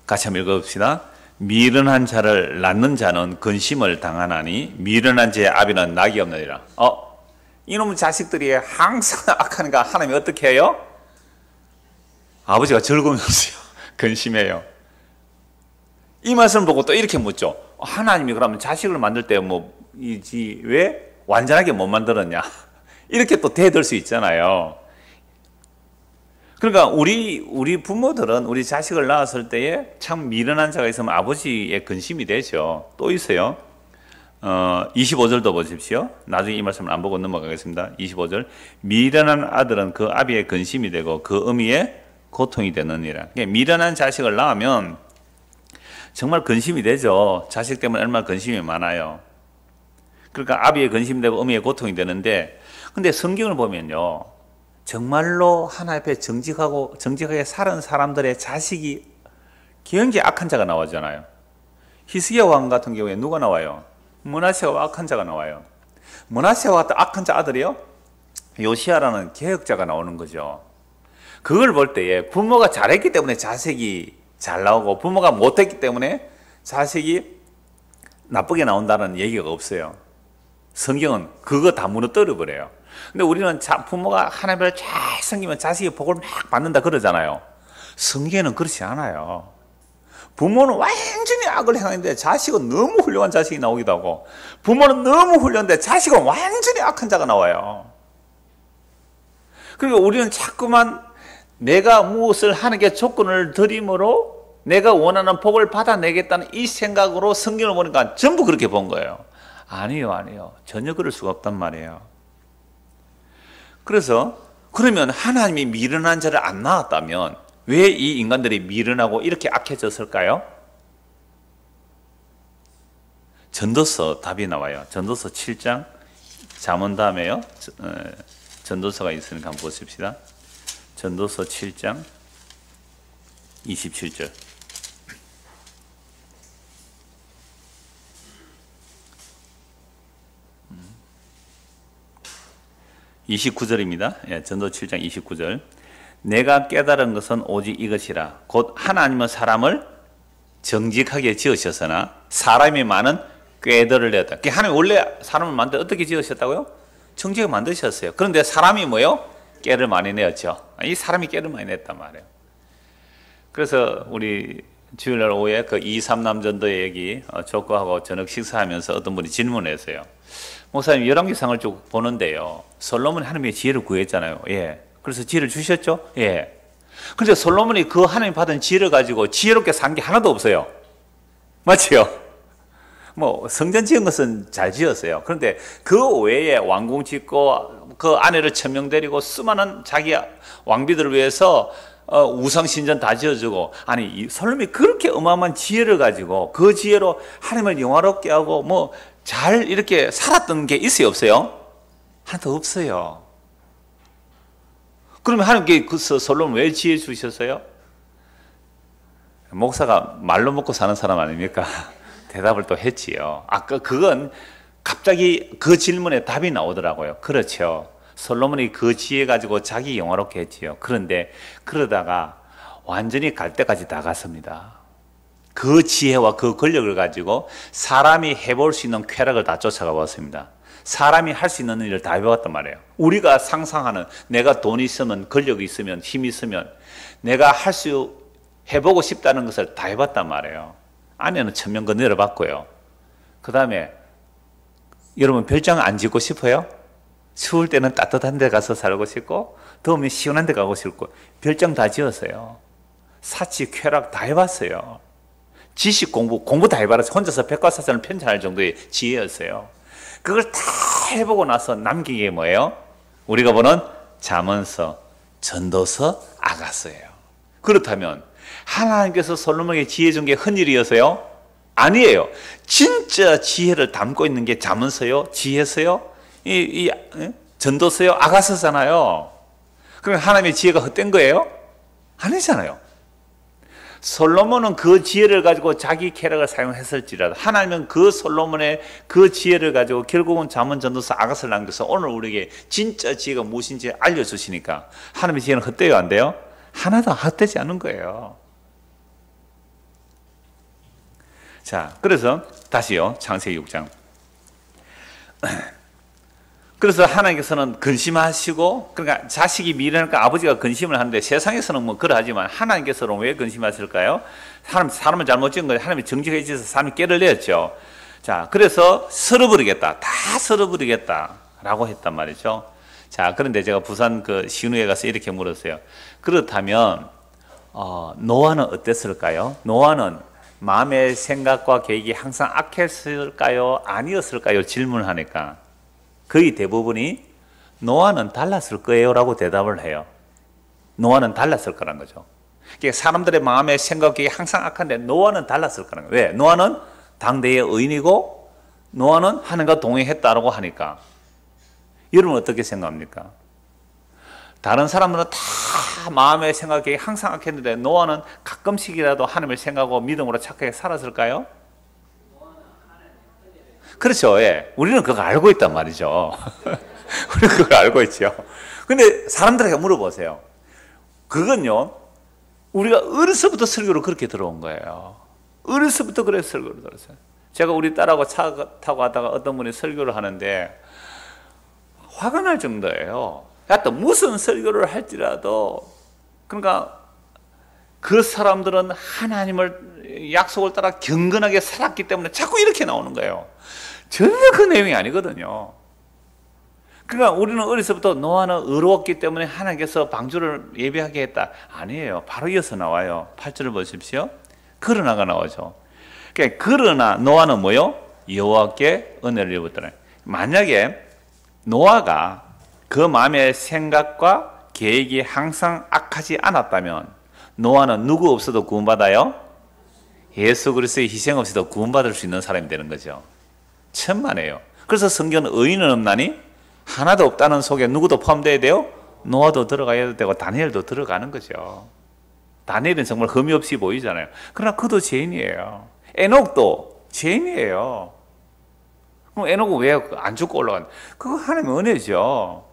같이 한번 읽어봅시다. 미련한 자를 낳는 자는 근심을 당하나니 미련한 자의 아비는 낙이 없느니라. 이놈의 자식들이 항상 악하니까 하나님이 어떻게 해요? 아버지가 즐거우면서요 근심해요. 이 말씀을 보고 또 이렇게 묻죠. 하나님이 그러면 자식을 만들 때 왜 완전하게 못 만들었냐? 이렇게 또 대들 수 있잖아요. 그러니까 우리 부모들은 우리 자식을 낳았을 때에 참 미련한 자가 있으면 아버지의 근심이 되죠. 또 있어요. 25절도 보십시오. 나중에 이 말씀을 안 보고 넘어가겠습니다. 25절. 미련한 아들은 그 아비의 근심이 되고 그 어미의 고통이 되느니라. 미련한 자식을 낳으면 정말 근심이 되죠. 자식 때문에 얼마나 근심이 많아요. 그러니까 아비의 근심이 되고 어미의 고통이 되는데, 근데 성경을 보면요, 정말로 하나님 앞에 정직하게 사는 사람들의 자식이 굉장히 악한 자가 나오잖아요. 히스기야 왕 같은 경우에 누가 나와요? 므낫세와 악한 자가 나와요. 므낫세와 같은 악한 자 아들이요? 요시야라는 개혁자가 나오는 거죠. 그걸 볼 때에 부모가 잘했기 때문에 자식이 잘 나오고 부모가 못했기 때문에 자식이 나쁘게 나온다는 얘기가 없어요. 성경은 그거 다 무너뜨려 버려요. 근데 우리는 부모가 하나님을 잘 섬기면 자식이 복을 막 받는다 그러잖아요. 성경에는 그렇지 않아요. 부모는 완전히 악을 행하는데 자식은 너무 훌륭한 자식이 나오기도 하고, 부모는 너무 훌륭한데 자식은 완전히 악한 자가 나와요. 그러니까 우리는 자꾸만 내가 무엇을 하는 게 조건을 들이므로 내가 원하는 복을 받아내겠다는 이 생각으로 성경을 보니까 전부 그렇게 본 거예요. 아니요. 전혀 그럴 수가 없단 말이에요. 그래서 그러면 하나님이 미련한 자를 안 낳았다면 왜 이 인간들이 미련하고 이렇게 악해졌을까요? 전도서 답이 나와요. 전도서 7장 잠언 다음에요. 전도서가 있으니까 한번 보십시다. 전도서 7장 27절. 29절입니다. 예, 전도 7장 29절. 내가 깨달은 것은 오직 이것이라. 곧 하나님은 사람을 정직하게 지으셨으나 사람이 많은 꾀들을 내었다. 하나님 원래 사람을 만들 어떻게 지으셨다고요? 정직하게 만드셨어요. 그런데 사람이 뭐요? 깨를 많이 내었죠. 이 사람이 깨를 많이 냈단 말이에요. 그래서 우리 주일날 오후에 그 2,3남 전도의 얘기 족구하고 저녁 식사하면서 어떤 분이 질문했어요. 목사님 열왕기상을 쭉 보는데요. 솔로몬이 하나님의 지혜를 구했잖아요. 예. 그래서 지혜를 주셨죠? 예. 그런데 솔로몬이 그 하나님 받은 지혜를 가지고 지혜롭게 산 게 하나도 없어요. 맞지요? 뭐 성전 지은 것은 잘 지었어요. 그런데 그 외에 왕궁 짓고 그 아내를 천명 데리고 수많은 자기 왕비들을 위해서 우상 신전 다 지어주고, 아니 솔로몬이 그렇게 어마어마한 지혜를 가지고 그 지혜로 하나님을 영화롭게 하고 뭐 잘 이렇게 살았던 게 있어요, 없어요? 하나도 없어요. 그러면 하나님께 그 솔로몬 왜 지혜 주셨어요? 목사가 말로 먹고 사는 사람 아닙니까? 대답을 또 했지요. 아까 그건 갑자기 그 질문에 답이 나오더라고요. 그렇죠. 솔로몬이 그 지혜 가지고 자기 영화롭게 했지요. 그런데 그러다가 완전히 갈 때까지 다 갔습니다. 그 지혜와 그 권력을 가지고 사람이 해볼 수 있는 쾌락을 다 쫓아가 봤습니다. 사람이 할 수 있는 일을 다 해봤단 말이에요. 우리가 상상하는, 내가 돈이 있으면, 권력이 있으면, 힘이 있으면 내가 할 수 해보고 싶다는 것을 다 해봤단 말이에요. 아내는 천명거 내려봤고요. 그 다음에 여러분 별장 안 짓고 싶어요? 추울 때는 따뜻한 데 가서 살고 싶고 더우면 시원한 데 가고 싶고 별장 다 지었어요. 사치, 쾌락 다 해봤어요. 지식 공부 다 해봐라. 혼자서 백과사전을 편찬할 정도의 지혜였어요. 그걸 다 해보고 나서 남긴 게 뭐예요? 우리가 보는 잠언서, 전도서, 아가서예요. 그렇다면 하나님께서 솔로몬에게 지혜 준 게 흔일이어서요? 아니에요. 진짜 지혜를 담고 있는 게 잠언서요, 지혜서요, 전도서요, 아가서잖아요. 그럼 하나님의 지혜가 헛된 거예요? 아니잖아요. 솔로몬은 그 지혜를 가지고 자기 쾌락을 사용했을지라도 하나님은 그 솔로몬의 그 지혜를 가지고 결국은 잠언, 전도서, 아가서를 남겨서 오늘 우리에게 진짜 지혜가 무엇인지 알려주시니까 하나님의 지혜는 헛돼요, 안 돼요? 하나도 헛되지 않은 거예요. 자, 그래서 다시요, 창세기 6장. 그래서 하나님께서는 근심하시고, 그러니까 자식이 미련하니까 아버지가 근심을 하는데 세상에서는 뭐 그러하지만 하나님께서는 왜 근심하실까요? 사람을 잘못 지은 거예요. 하나님이 정직하게 지어서 사람이 깨를 내었죠. 자, 그래서 썰어버리겠다. 다 썰어버리겠다라고 했단 말이죠. 자, 그런데 제가 부산 그 신우에 가서 이렇게 물었어요. 그렇다면 노아는 어땠을까요? 노아는 마음의 생각과 계획이 항상 악했을까요? 아니었을까요? 질문하니까 거의 대부분이 노아는 달랐을 거예요 라고 대답을 해요. 노아는 달랐을 거란 거죠. 그러니까 사람들의 마음의 생각이 항상 악한데 노아는 달랐을 거란 거예요. 왜? 노아는 당대의 의인이고 노아는 하나님과 동행했다라고 하니까. 여러분 어떻게 생각합니까? 다른 사람들은 다 마음의 생각이 항상 악했는데 노아는 가끔씩이라도 하나님을 생각하고 믿음으로 착하게 살았을까요? 그렇죠. 예. 우리는 그걸 알고 있단 말이죠. 우리는 그걸 알고 있죠. 근데 사람들에게 물어보세요. 그건요, 우리가 어려서부터 설교로 그렇게 들어온 거예요. 어려서부터 그래서 설교를 들었어요. 제가 우리 딸하고 차 타고 가다가 어떤 분이 설교를 하는데 화가 날 정도예요. 하여튼 무슨 설교를 할지라도, 그러니까 그 사람들은 하나님을 약속을 따라 경건하게 살았기 때문에 자꾸 이렇게 나오는 거예요. 전혀 그 내용이 아니거든요. 그러니까 우리는 어려서부터 노아는 의로웠기 때문에 하나님께서 방주를 예비하게 했다. 아니에요. 바로 이어서 나와요. 8절을 보십시오. 그러나가 나오죠. 그러니까 그러나 노아는 뭐요? 여호와께 은혜를 입었더라. 만약에 노아가 그 마음의 생각과 계획이 항상 악하지 않았다면 노아는 누구 없어도 구원받아요? 예수 그리스도의 희생 없이도 구원받을 수 있는 사람이 되는 거죠. 천만에요. 그래서 성경은 의인은 없나니 하나도 없다는 속에 누구도 포함되어야 돼요? 노아도 들어가야 되고 다니엘도 들어가는 거죠. 다니엘은 정말 흠이 없이 보이잖아요. 그러나 그도 죄인이에요. 에녹도 죄인이에요. 그럼 에녹은 왜 안 죽고 올라간? 그거 하나님의 은혜죠.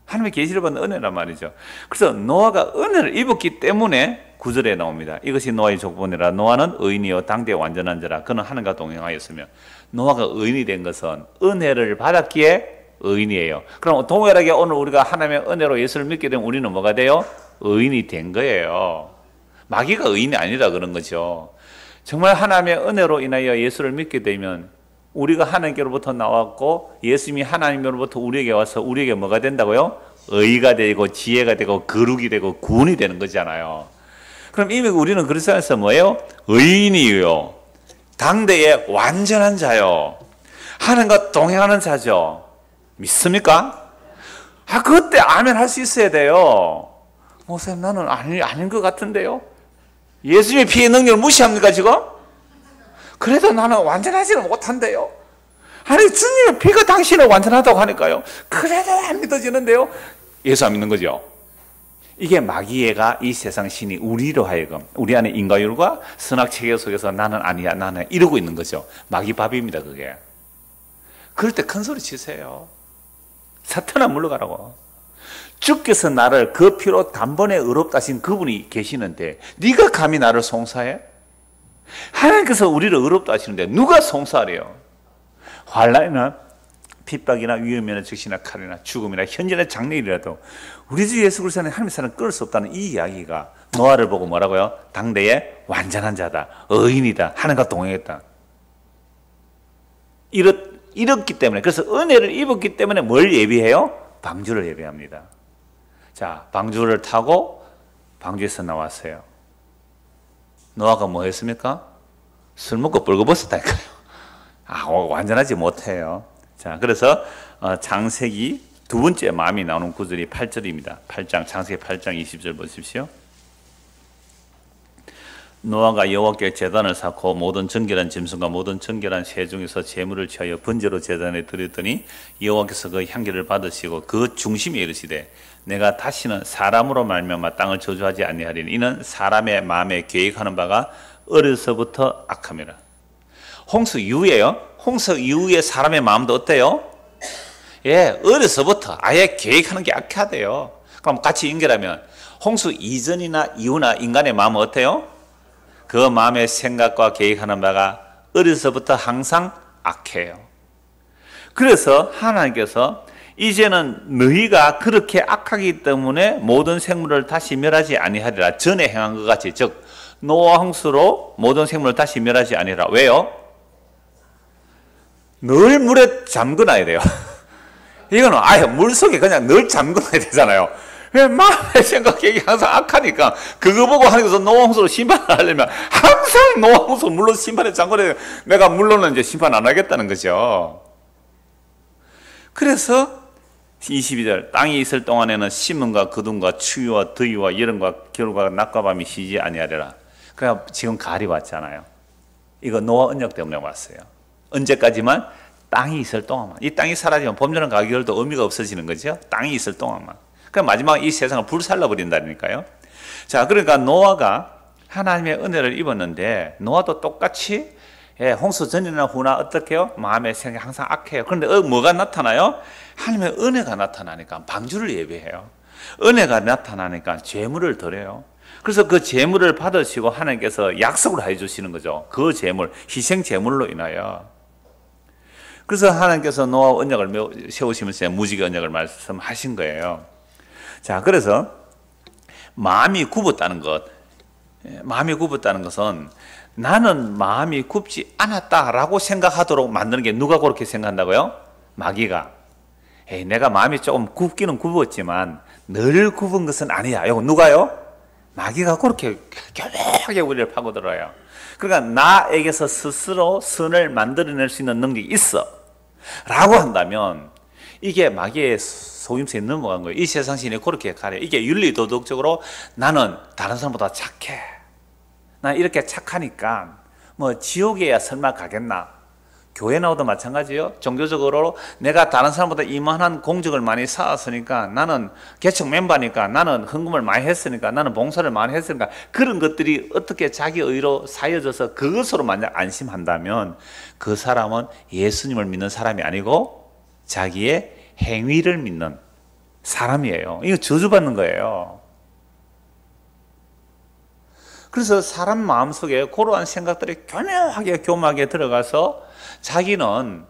하나님의 계시를 받는 은혜란 말이죠. 그래서 노아가 은혜를 입었기 때문에 9절에 나옵니다. 이것이 노아의 족보니라. 노아는 의인이요 당대의 완전한 자라. 그는 하나님과 동행하였으며. 노아가 의인이 된 것은 은혜를 받았기에 의인이에요. 그럼 동일하게 오늘 우리가 하나님의 은혜로 예수를 믿게 되면 우리는 뭐가 돼요? 의인이 된 거예요. 마귀가 의인이 아니라 그런 거죠. 정말 하나님의 은혜로 인하여 예수를 믿게 되면 우리가 하나님께로부터 나왔고 예수님이 하나님으로부터 우리에게 와서 우리에게 뭐가 된다고요? 의가 되고 지혜가 되고 거룩이 되고 구원이 되는 거잖아요. 그럼 이미 우리는 그리스도 안에서 뭐예요? 의인이요. 당대의 완전한 자요. 하나님과 동행하는 자죠. 믿습니까? 그때 아멘 할 수 있어야 돼요. 목사님 나는 아닌 것 같은데요. 예수님의 피의 능력을 무시합니까 지금? 그래도 나는 완전하지는 못한데요. 아니 주님의 피가 당신을 완전하다고 하니까요. 그래도 안 믿어지는데요. 예수 안 믿는 거죠. 이게 마귀가 이 세상 신이 우리로 하여금 우리 안에 인과율과 선악체계 속에서 나는 아니야 나는 이러고 있는 거죠. 마귀 밥입니다 그게. 그럴 때 큰 소리 치세요. 사탄아 물러가라고. 주께서 나를 그 피로 단번에 의롭다 하신 그분이 계시는데 네가 감히 나를 송사해? 하나님께서 우리를 의롭다 하시는데 누가 송사하래요? 환난이나 핍박이나 위험이나 즉시나 칼이나 죽음이나 현재나 장래일이라도 우리 주 예수 그리스도는 하나님의 사랑을 끊을 수 없다는 이 이야기가 노아를 보고 뭐라고요? 당대의 완전한 자다, 의인이다, 하나님과 동행했다. 이렇기 때문에, 그래서 은혜를 입었기 때문에 뭘 예비해요? 방주를 예비합니다. 자, 방주를 타고 방주에서 나왔어요. 노아가 뭐 했습니까? 술 먹고 벌거벗었다니까요. 완전하지 못해요. 자, 그래서 창세기 두 번째 마음이 나오는 구절이 8절입니다. 8장, 창세기 8장 20절 보십시오. 노아가 여호와께 제단을 쌓고 모든 정결한 짐승과 모든 정결한 새 중에서 제물을 취하여 번제로 제단에 드렸더니 여호와께서 그 향기를 받으시고 그 중심에 이르시되 내가 다시는 사람으로 말미암아 땅을 저주하지 아니하리니 이는 사람의 마음에 계획하는 바가 어려서부터 악함이라. 홍수 이후에요. 홍수 이후에 사람의 마음도 어때요? 예, 어려서부터 아예 계획하는 게 악하대요. 그럼 같이 연결하면 홍수 이전이나 이후나 인간의 마음은 어때요? 그 마음의 생각과 계획하는 바가 어려서부터 항상 악해요. 그래서 하나님께서 이제는 너희가 그렇게 악하기 때문에 모든 생물을 다시 멸하지 아니하리라. 전에 행한 것 같이, 즉 노아 홍수로 모든 생물을 다시 멸하지 아니하리라. 왜요? 늘 물에 잠그놔야 돼요. 이거는 아예 물속에 그냥 늘 잠그놔야 되잖아요. 왜 마음의 생각, 계획이 항상 악하니까 그거 보고 하나님께서 노아 홍수로 심판을 하려면 항상 노아 홍수 물로 심판에 잠그려야 돼요. 내가 물로는 이제 심판 안 하겠다는 거죠. 그래서 22절 땅이 있을 동안에는 심음과 거둠과 추위와 더위와 여름과 겨울과 낮과 밤이 쉬지 아니하리라. 그러니까 지금 가을이 왔잖아요. 이거 노아 언약 때문에 왔어요. 언제까지만? 땅이 있을 동안만. 이 땅이 사라지면 봄, 여름, 가을, 겨울도 의미가 없어지는 거죠. 땅이 있을 동안만. 그럼 마지막 이 세상을 불살라 버린다니까요. 자, 그러니까 노아가 하나님의 은혜를 입었는데 노아도 똑같이 홍수 전이나 후나 어떻게요? 마음의 생각이 항상 악해요. 그런데 뭐가 나타나요? 하나님의 은혜가 나타나니까 방주를 예배해요. 은혜가 나타나니까 제물을 드려요. 그래서 그 제물을 받으시고 하나님께서 약속을 해주시는 거죠. 그 제물, 희생 제물로 인하여. 그래서 하나님께서 노아 언약을 세우시면서 무지개 언약을 말씀하신 거예요. 자, 그래서 마음이 굽었다는 것, 마음이 굽었다는 것은 나는 마음이 굽지 않았다라고 생각하도록 만드는 게 누가 그렇게 생각한다고요? 마귀가. 에이, 내가 마음이 조금 굽기는 굽었지만 늘 굽은 것은 아니야. 이거 누가요? 마귀가 그렇게 교묘하게 우리를 파고들어요. 그러니까 나에게서 스스로 선을 만들어낼 수 있는 능력이 있어 라고 한다면 이게 마귀의 속임수에 넘어간 거예요. 이 세상 신이 그렇게 가려. 이게 윤리도덕적으로 나는 다른 사람보다 착해. 나 이렇게 착하니까 뭐 지옥에야 설마 가겠나. 교회 나오도 마찬가지예요. 종교적으로 내가 다른 사람보다 이만한 공적을 많이 쌓았으니까, 나는 개척 멤버니까, 나는 헌금을 많이 했으니까, 나는 봉사를 많이 했으니까, 그런 것들이 어떻게 자기 의로 사여져서 그것으로 만약 안심한다면 그 사람은 예수님을 믿는 사람이 아니고 자기의 행위를 믿는 사람이에요. 이거 저주받는 거예요. 그래서 사람 마음속에 그러한 생각들이 교묘하게 들어가서 자기는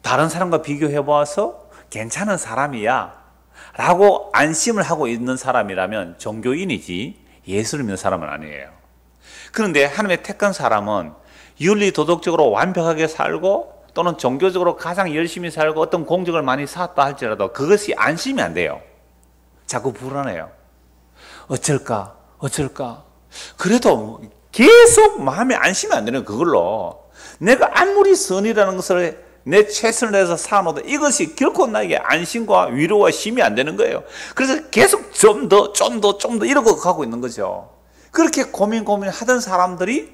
다른 사람과 비교해 보아서 괜찮은 사람이야 라고 안심을 하고 있는 사람이라면 종교인이지 예수를 믿는 사람은 아니에요. 그런데 하나님의 택한 사람은 윤리도덕적으로 완벽하게 살고 또는 종교적으로 가장 열심히 살고 어떤 공적을 많이 쌓았다 할지라도 그것이 안심이 안 돼요. 자꾸 불안해요. 어쩔까? 그래도 계속 마음에 안심이 안 되는 그걸로 내가 아무리 선이라는 것을 내 최선을 다해서 쌓아놓아도 이것이 결코 나에게 안심과 위로와 힘이 안 되는 거예요. 그래서 계속 좀 더 이러고 가고 있는 거죠. 그렇게 고민하던 사람들이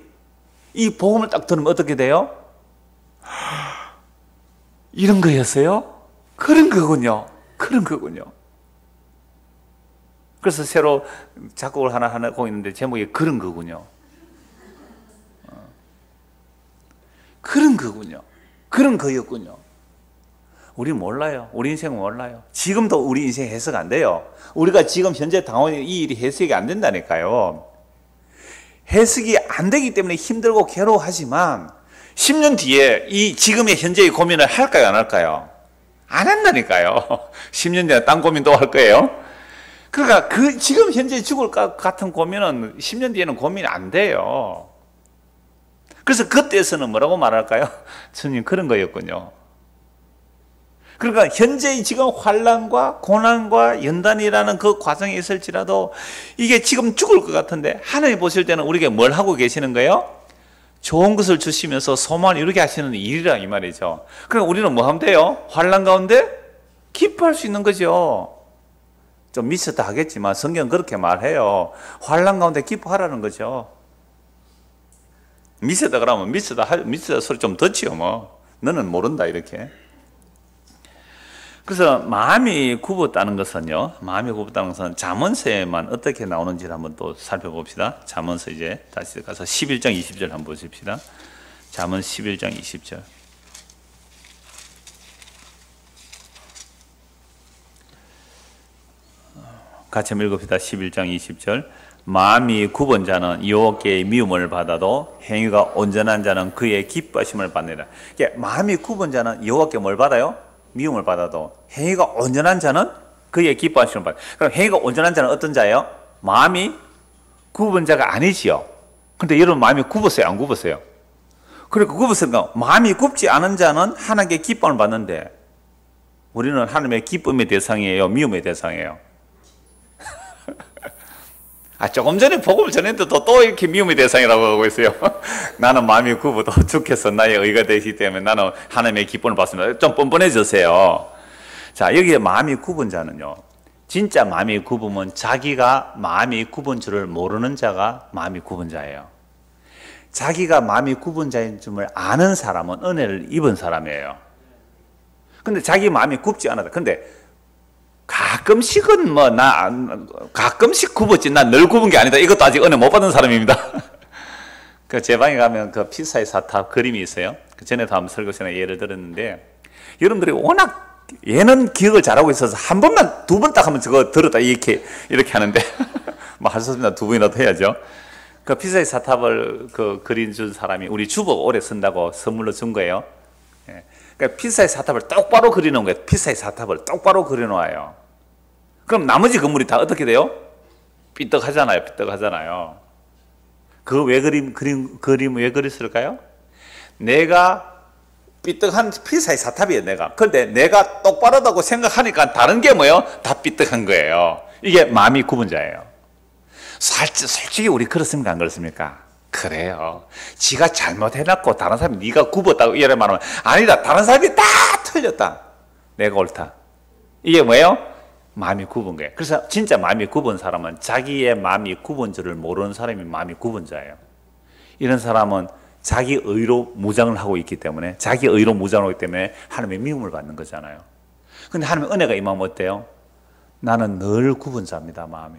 이 복음을 딱 들으면 어떻게 돼요? 이런 거였어요? 그런 거군요. 그래서 새로 작곡을 하나 하고 있는데 제목이 그런 거군요. 그런 거였군요. 우리 몰라요. 우리 인생 몰라요. 지금도 우리 인생 해석 안 돼요. 우리가 지금 현재 당하는 이 일이 해석이 안 된다니까요. 해석이 안 되기 때문에 힘들고 괴로워하지만 10년 뒤에 이 지금의 현재의 고민을 할까요, 안 할까요? 안 한다니까요. 10년 뒤에 딴 고민 또 할 거예요. 그러니까 지금 현재 죽을 것 같은 고민은 10년 뒤에는 고민이 안 돼요. 그래서 그때에서는 뭐라고 말할까요? 주님 그런 거였군요. 그러니까 현재의 지금 환난과 고난과 연단이라는 그 과정에 있을지라도 이게 지금 죽을 것 같은데 하나님 보실 때는 우리에게 뭘 하고 계시는 거예요? 좋은 것을 주시면서 소망을 이루게 하시는 일이라 이 말이죠. 그러니까 우리는 뭐 하면 돼요? 환난 가운데 기뻐할 수 있는 거죠. 좀 미쳤다 하겠지만 성경은 그렇게 말해요. 환난 가운데 기뻐하라는 거죠. 미쳤다 그러면 미쳤다 소리 좀 듣지요 뭐. 너는 모른다 이렇게. 그래서 마음이 굽었다는 것은요. 잠언서에만 어떻게 나오는지를 한번 또 살펴봅시다. 잠언서 이제 다시 가서 11장 20절 한번 보십시다. 잠언 11장 20절. 같이 한번 읽읍시다. 11장 20절. 마음이 굽은 자는 여호와께의 미움을 받아도 행위가 온전한 자는 그의 기뻐하심을 받느니라. 마음이 굽은 자는 여호와께 뭘 받아요? 미움을 받아도 행위가 온전한 자는 그의 기뻐하심을 받아요. 그럼 행위가 온전한 자는 어떤 자예요? 마음이 굽은 자가 아니지요. 그런데 여러분 마음이 굽었어요? 안 굽었어요? 그러니까 굽었으니까 마음이 굽지 않은 자는 하나님께 기쁨을 받는데 우리는 하나님의 기쁨의 대상이에요? 미움의 대상이에요? 조금 전에 복음을 전했는데 또 이렇게 미움의 대상이라고 하고 있어요. 나는 마음이 굽어도 주께서 나의 의가 되시기 때문에 나는 하나님의 기쁨을 받습니다. 좀 뻔뻔해졌어요. 자, 여기에 마음이 굽은 자는요. 진짜 마음이 굽으면 자기가 마음이 굽은 줄을 모르는 자가 마음이 굽은 자예요. 자기가 마음이 굽은 자인 줄을 아는 사람은 은혜를 입은 사람이에요. 근데 자기 마음이 굽지 않았다. 근데 가끔씩은 가끔씩 굽었지 난 늘 굽은 게 아니다. 이것도 아직 은혜 못 받은 사람입니다. 제 방에 가면 그 피사의 사탑 그림이 있어요. 전에도 한번 설교 시간에 예를 들었는데 여러분들이 워낙 얘는 기억을 잘하고 있어서 한 번만 두 번 딱 하면 저거 들었다 이렇게 하는데 뭐 할 수 없습니다. 두 번이라도 해야죠. 그 피사의 사탑을 그린 준 사람이 우리 주보가 오래 쓴다고 선물로 준 거예요. 그러니까 피사의 사탑을 똑바로 그려놓은 거예요. 피사의 사탑을 똑바로 그려놓아요. 그럼 나머지 건물이 다 어떻게 돼요? 삐떡하잖아요. 그 왜 그림 왜 그렸을까요? 내가 삐딱한 피사의 사탑이에요, 내가. 그런데 내가 똑바르다고 생각하니까 다른 게 뭐예요? 다 삐딱한 거예요. 이게 마음이 굽은 자예요. 솔직히 우리 그렇습니까? 안 그렇습니까? 그래요. 지가 잘못해놨고 다른 사람이 네가 굽었다고 이래 말하면 아니다. 다른 사람이 다 틀렸다. 내가 옳다. 이게 뭐예요? 마음이 굽은 거예요. 그래서 진짜 마음이 굽은 사람은 자기의 마음이 굽은 줄을 모르는 사람이 마음이 굽은 자예요. 이런 사람은 자기 의로 무장을 하고 있기 때문에, 자기 의로 무장을 하기 때문에 하나님의 미움을 받는 거잖아요. 근데 하나님의 은혜가 임하면 어때요? 나는 늘 굽은 자입니다, 마음이.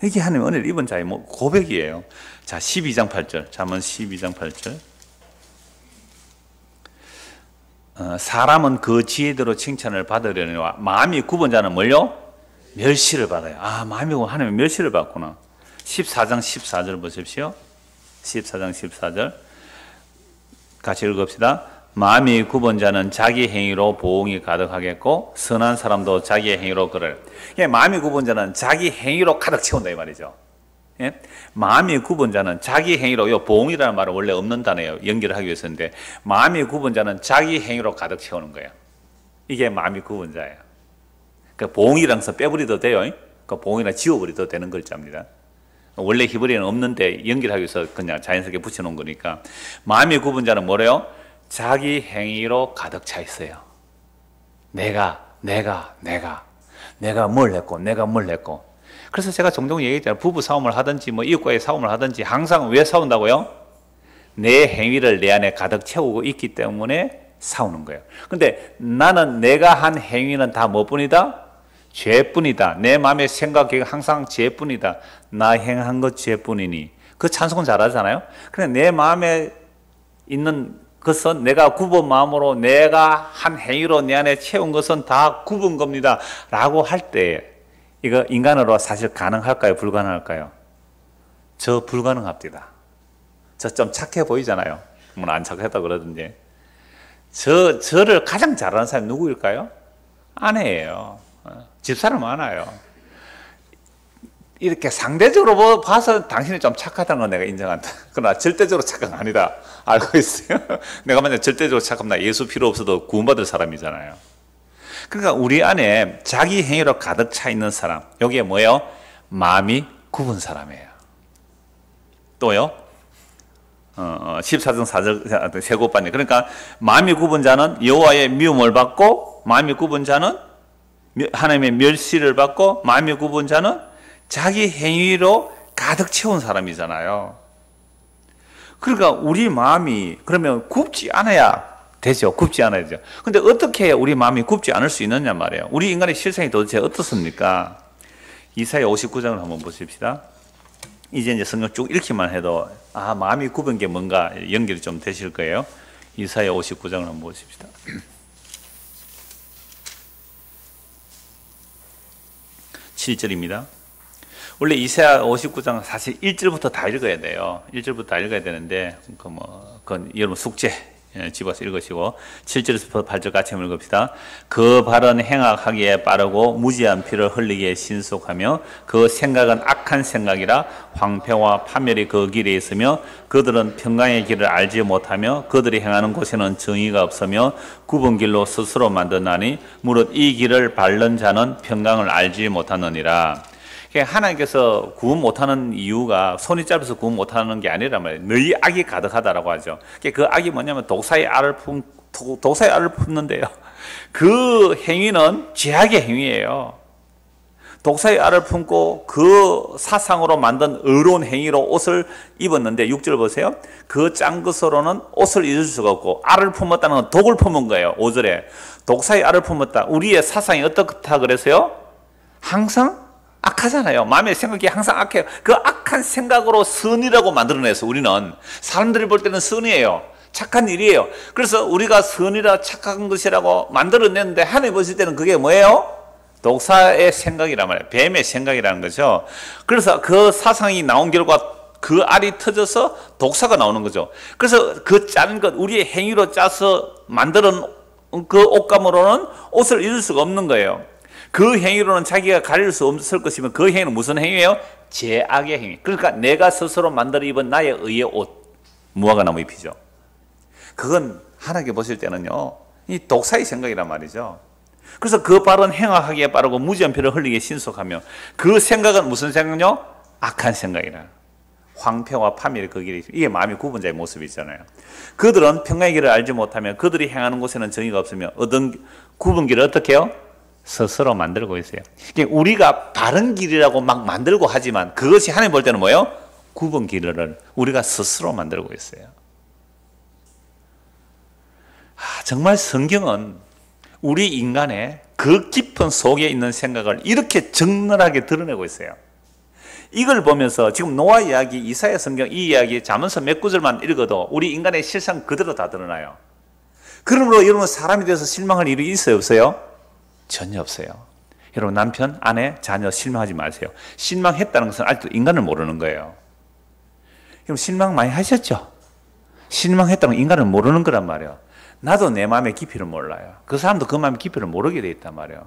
이게 하나님의 은혜를 입은 자의 고백이에요. 자, 12장 8절. 잠언 12장 8절. 사람은 그 지혜대로 칭찬을 받으려니와 마음이 굽은 자는 뭘요? 멸시를 받아요. 아, 마음이 굽은 하나님의 멸시를 받구나. 14장 14절 보십시오. 14장 14절 같이 읽읍시다. 마음이 굽은 자는 자기 행위로 보응이 가득하겠고 선한 사람도 자기의 행위로 그를. 마음이 굽은 자는 자기 행위로 가득 채운다 이 말이죠. 예? 마음이 굽은 자는 자기 행위로, 요 보응이라는 말은 원래 없는 단어예요. 연결을 하기 위해서인데 마음이 굽은 자는 자기 행위로 가득 채우는 거예요. 이게 마음이 굽은 자예요. 그 보응이랑 서 빼버려도 돼요. 그 보응이랑 지워버려도 되는 글자입니다. 원래 히브리어는 없는데 연결하기 위해서 그냥 자연스럽게 붙여놓은 거니까. 마음이 굽은 자는 뭐래요? 자기 행위로 가득 차 있어요. 내가 뭘 했고. 그래서 제가 종종 얘기했잖아요. 부부 싸움을 하든지 이웃과의 싸움을 하든지 항상 왜 싸운다고요? 내 행위를 내 안에 가득 채우고 있기 때문에 싸우는 거예요. 근데 나는 내가 한 행위는 다 뭐뿐이다? 죄뿐이다. 내 마음의 생각이 항상 죄뿐이다. 나 행한 것 죄뿐이니. 그 찬송은 잘하잖아요. 근데 내 마음에 있는 것은 내가 굽은 마음으로 내가 한 행위로 내 안에 채운 것은 다 굽은 겁니다. 라고 할 때 이거 인간으로 사실 가능할까요? 불가능할까요? 저 불가능합니다. 저 좀 착해 보이잖아요. 안 착했다 그러던데. 저를 가장 잘하는 사람이 누구일까요? 아내예요. 집사람 많아요. 이렇게 상대적으로 봐서 당신이 좀 착하다는 건 내가 인정한다. 그러나 절대적으로 착한 거 아니다. 알고 있어요. 내가 만약 절대적으로 착하면 나 예수 필요 없어도 구원받을 사람이잖아요. 그러니까 우리 안에 자기 행위로 가득 차 있는 사람, 여기에 뭐예요? 마음이 굽은 사람이에요. 또요? 14장 4절 세고반이. 그러니까 마음이 굽은 자는 여호와의 미움을 받고, 마음이 굽은 자는 하나님의 멸시를 받고, 마음이 굽은 자는 자기 행위로 가득 채운 사람이잖아요. 그러니까 우리 마음이 그러면 굽지 않아야 되죠. 굽지 않아야 되죠. 근데 어떻게 우리 마음이 굽지 않을 수 있느냐 말이에요. 우리 인간의 실상이 도대체 어떻습니까? 이사야 59장을 한번 보십시다. 이제 성경 쭉 읽기만 해도 마음이 굽은 게 뭔가 연결이 좀 되실 거예요. 이사야 59장을 한번 보십시다. 7절입니다. 원래 이사야 59장 사실 1절부터 다 읽어야 돼요. 1절부터 다 읽어야 되는데 그건 여러분 숙제 집어서 읽으시고 7절에서 8절 같이 한번 읽읍시다. 그 발은 행악하기에 빠르고 무지한 피를 흘리기에 신속하며 그 생각은 악한 생각이라 황폐와 파멸이 그 길에 있으며 그들은 평강의 길을 알지 못하며 그들이 행하는 곳에는 정의가 없으며 굽은 길로 스스로 만드나니 무릇 이 길을 밟는 자는 평강을 알지 못하느니라. 하나님께서 구원 못하는 이유가 손이 짧아서 구원 못하는 게 아니란 말이에요. 너희 악이 가득하다라고 하죠. 그 악이 뭐냐면 독사의 알을 품는데요. 그 행위는 죄악의 행위예요. 독사의 알을 품고 그 사상으로 만든 의로운 행위로 옷을 입었는데 6절 보세요. 그 짠 것으로는 옷을 잊을 수가 없고 알을 품었다는 건 독을 품은 거예요. 5절에 독사의 알을 품었다. 우리의 사상이 어떻다 그래서요? 항상 악하잖아요. 마음의 생각이 항상 악해요. 그 악한 생각으로 선이라고 만들어내서 우리는 사람들이 볼 때는 선이에요. 착한 일이에요. 그래서 우리가 선이라 착한 것이라고 만들어냈는데 하나님 보실 때는 그게 뭐예요? 독사의 생각이란 말이에요. 뱀의 생각이라는 거죠. 그래서 그 사상이 나온 결과 그 알이 터져서 독사가 나오는 거죠. 그래서 그 짜는 것, 우리의 행위로 짜서 만드는 그 옷감으로는 옷을 잊을 수가 없는 거예요. 그 행위로는 자기가 가릴 수 없을 것이면 그 행위는 무슨 행위예요? 죄악의 행위. 그러니까 내가 스스로 만들어 입은 나의 의의 옷, 무화과나무 잎이죠. 그건 하나님께 보실 때는요, 이 독사의 생각이란 말이죠. 그래서 그 발은 행하기에 빠르고 무지한 피를 흘리기에 신속하며 그 생각은 무슨 생각요? 악한 생각이라. 황폐와 파멸의 그 길이, 이게 마음이 굽은 자의 모습이잖아요. 그들은 평강의 길을 알지 못하며 그들이 행하는 곳에는 정의가 없으며 얻은 굽은 길을 어떻게 해요? 스스로 만들고 있어요. 우리가 바른 길이라고 막 만들고 하지만 그것이 하나님 볼 때는 뭐예요? 굽은 길을 우리가 스스로 만들고 있어요. 정말 성경은 우리 인간의 그 깊은 속에 있는 생각을 이렇게 적나라하게 드러내고 있어요. 이걸 보면서 지금 노아 이야기, 이사야 성경 이 이야기, 잠언서 몇 구절만 읽어도 우리 인간의 실상 그대로 다 드러나요. 그러므로 여러분 사람이 돼서 실망할 일이 있어요, 없어요? 전혀 없어요. 여러분 남편, 아내, 자녀 실망하지 마세요. 실망했다는 것은 아직도 인간을 모르는 거예요. 여러분 실망 많이 하셨죠? 실망했다는 건 인간을 모르는 거란 말이에요. 나도 내 마음의 깊이를 몰라요. 그 사람도 그 마음의 깊이를 모르게 돼 있단 말이에요.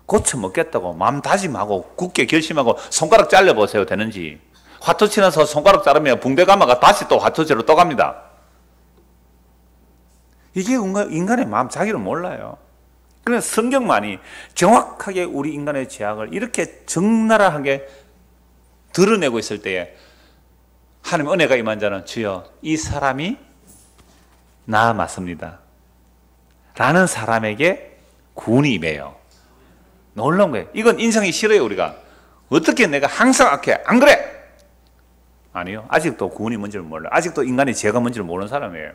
고쳐먹겠다고 마음 다짐하고 굳게 결심하고 손가락 잘라보세요. 되는지. 화투치 나서 손가락 자르면 붕대 감아가 다시 또 화투치로 또 갑니다. 이게 인간의 마음 자기를 몰라요. 그래서 성경만이 정확하게 우리 인간의 죄악을 이렇게 적나라하게 드러내고 있을 때에 하나님 은혜가 임한 자는 주여 이 사람이 나 맞습니다 라는 사람에게 구원이 임해요. 놀라운 거예요. 이건 인상이 싫어요. 우리가 어떻게 내가 항상 악해 안 그래? 아니요. 아직도 구원이 뭔지를 몰라요. 아직도 인간의 죄가 뭔지를 모르는 사람이에요.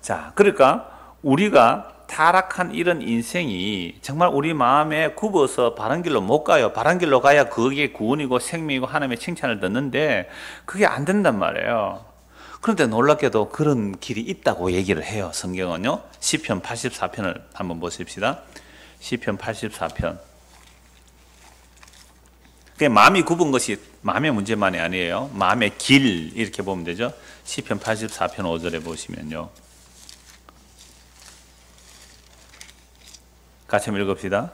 자, 그러니까 우리가 타락한 이런 인생이 정말 우리 마음에 굽어서 바른 길로 못 가요. 바른 길로 가야 그게 구원이고 생명이고 하나님의 칭찬을 듣는데 그게 안 된단 말이에요. 그런데 놀랍게도 그런 길이 있다고 얘기를 해요. 성경은요. 시편 84편을 한번 보십시다. 시편 84편. 그게 마음이 굽은 것이 마음의 문제만이 아니에요. 마음의 길 이렇게 보면 되죠. 시편 84편 5절에 보시면요. 같이 한번 읽읍시다.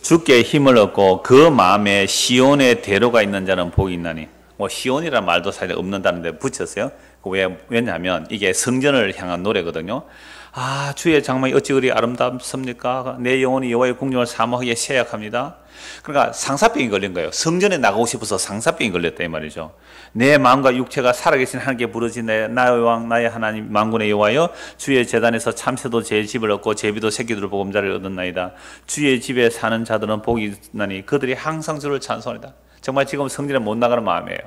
주께 힘을 얻고 그 마음에 시온의 대로가 있는 자는 복이 있나니. 뭐 시온이라는 말도 사실 없는다는데 붙였어요. 왜냐하면 이게 성전을 향한 노래거든요. 아, 주의 장막이 어찌 그리 아름답습니까? 내 영혼이 여호와의 궁정을 사모하기에 쇠약합니다. 그러니까 상사병이 걸린 거예요. 성전에 나가고 싶어서 상사병이 걸렸다 이 말이죠. 내 마음과 육체가 살아계신 하나님께 부르짖네. 나의 왕 나의 하나님 만군의 여호와여 주의 제단에서 참새도 제 집을 얻고 제비도 새끼들 보금자리를 얻었나이다. 주의 집에 사는 자들은 복이 있나니 그들이 항상 주를 찬송합니다. 정말 지금 성전에 못 나가는 마음이에요.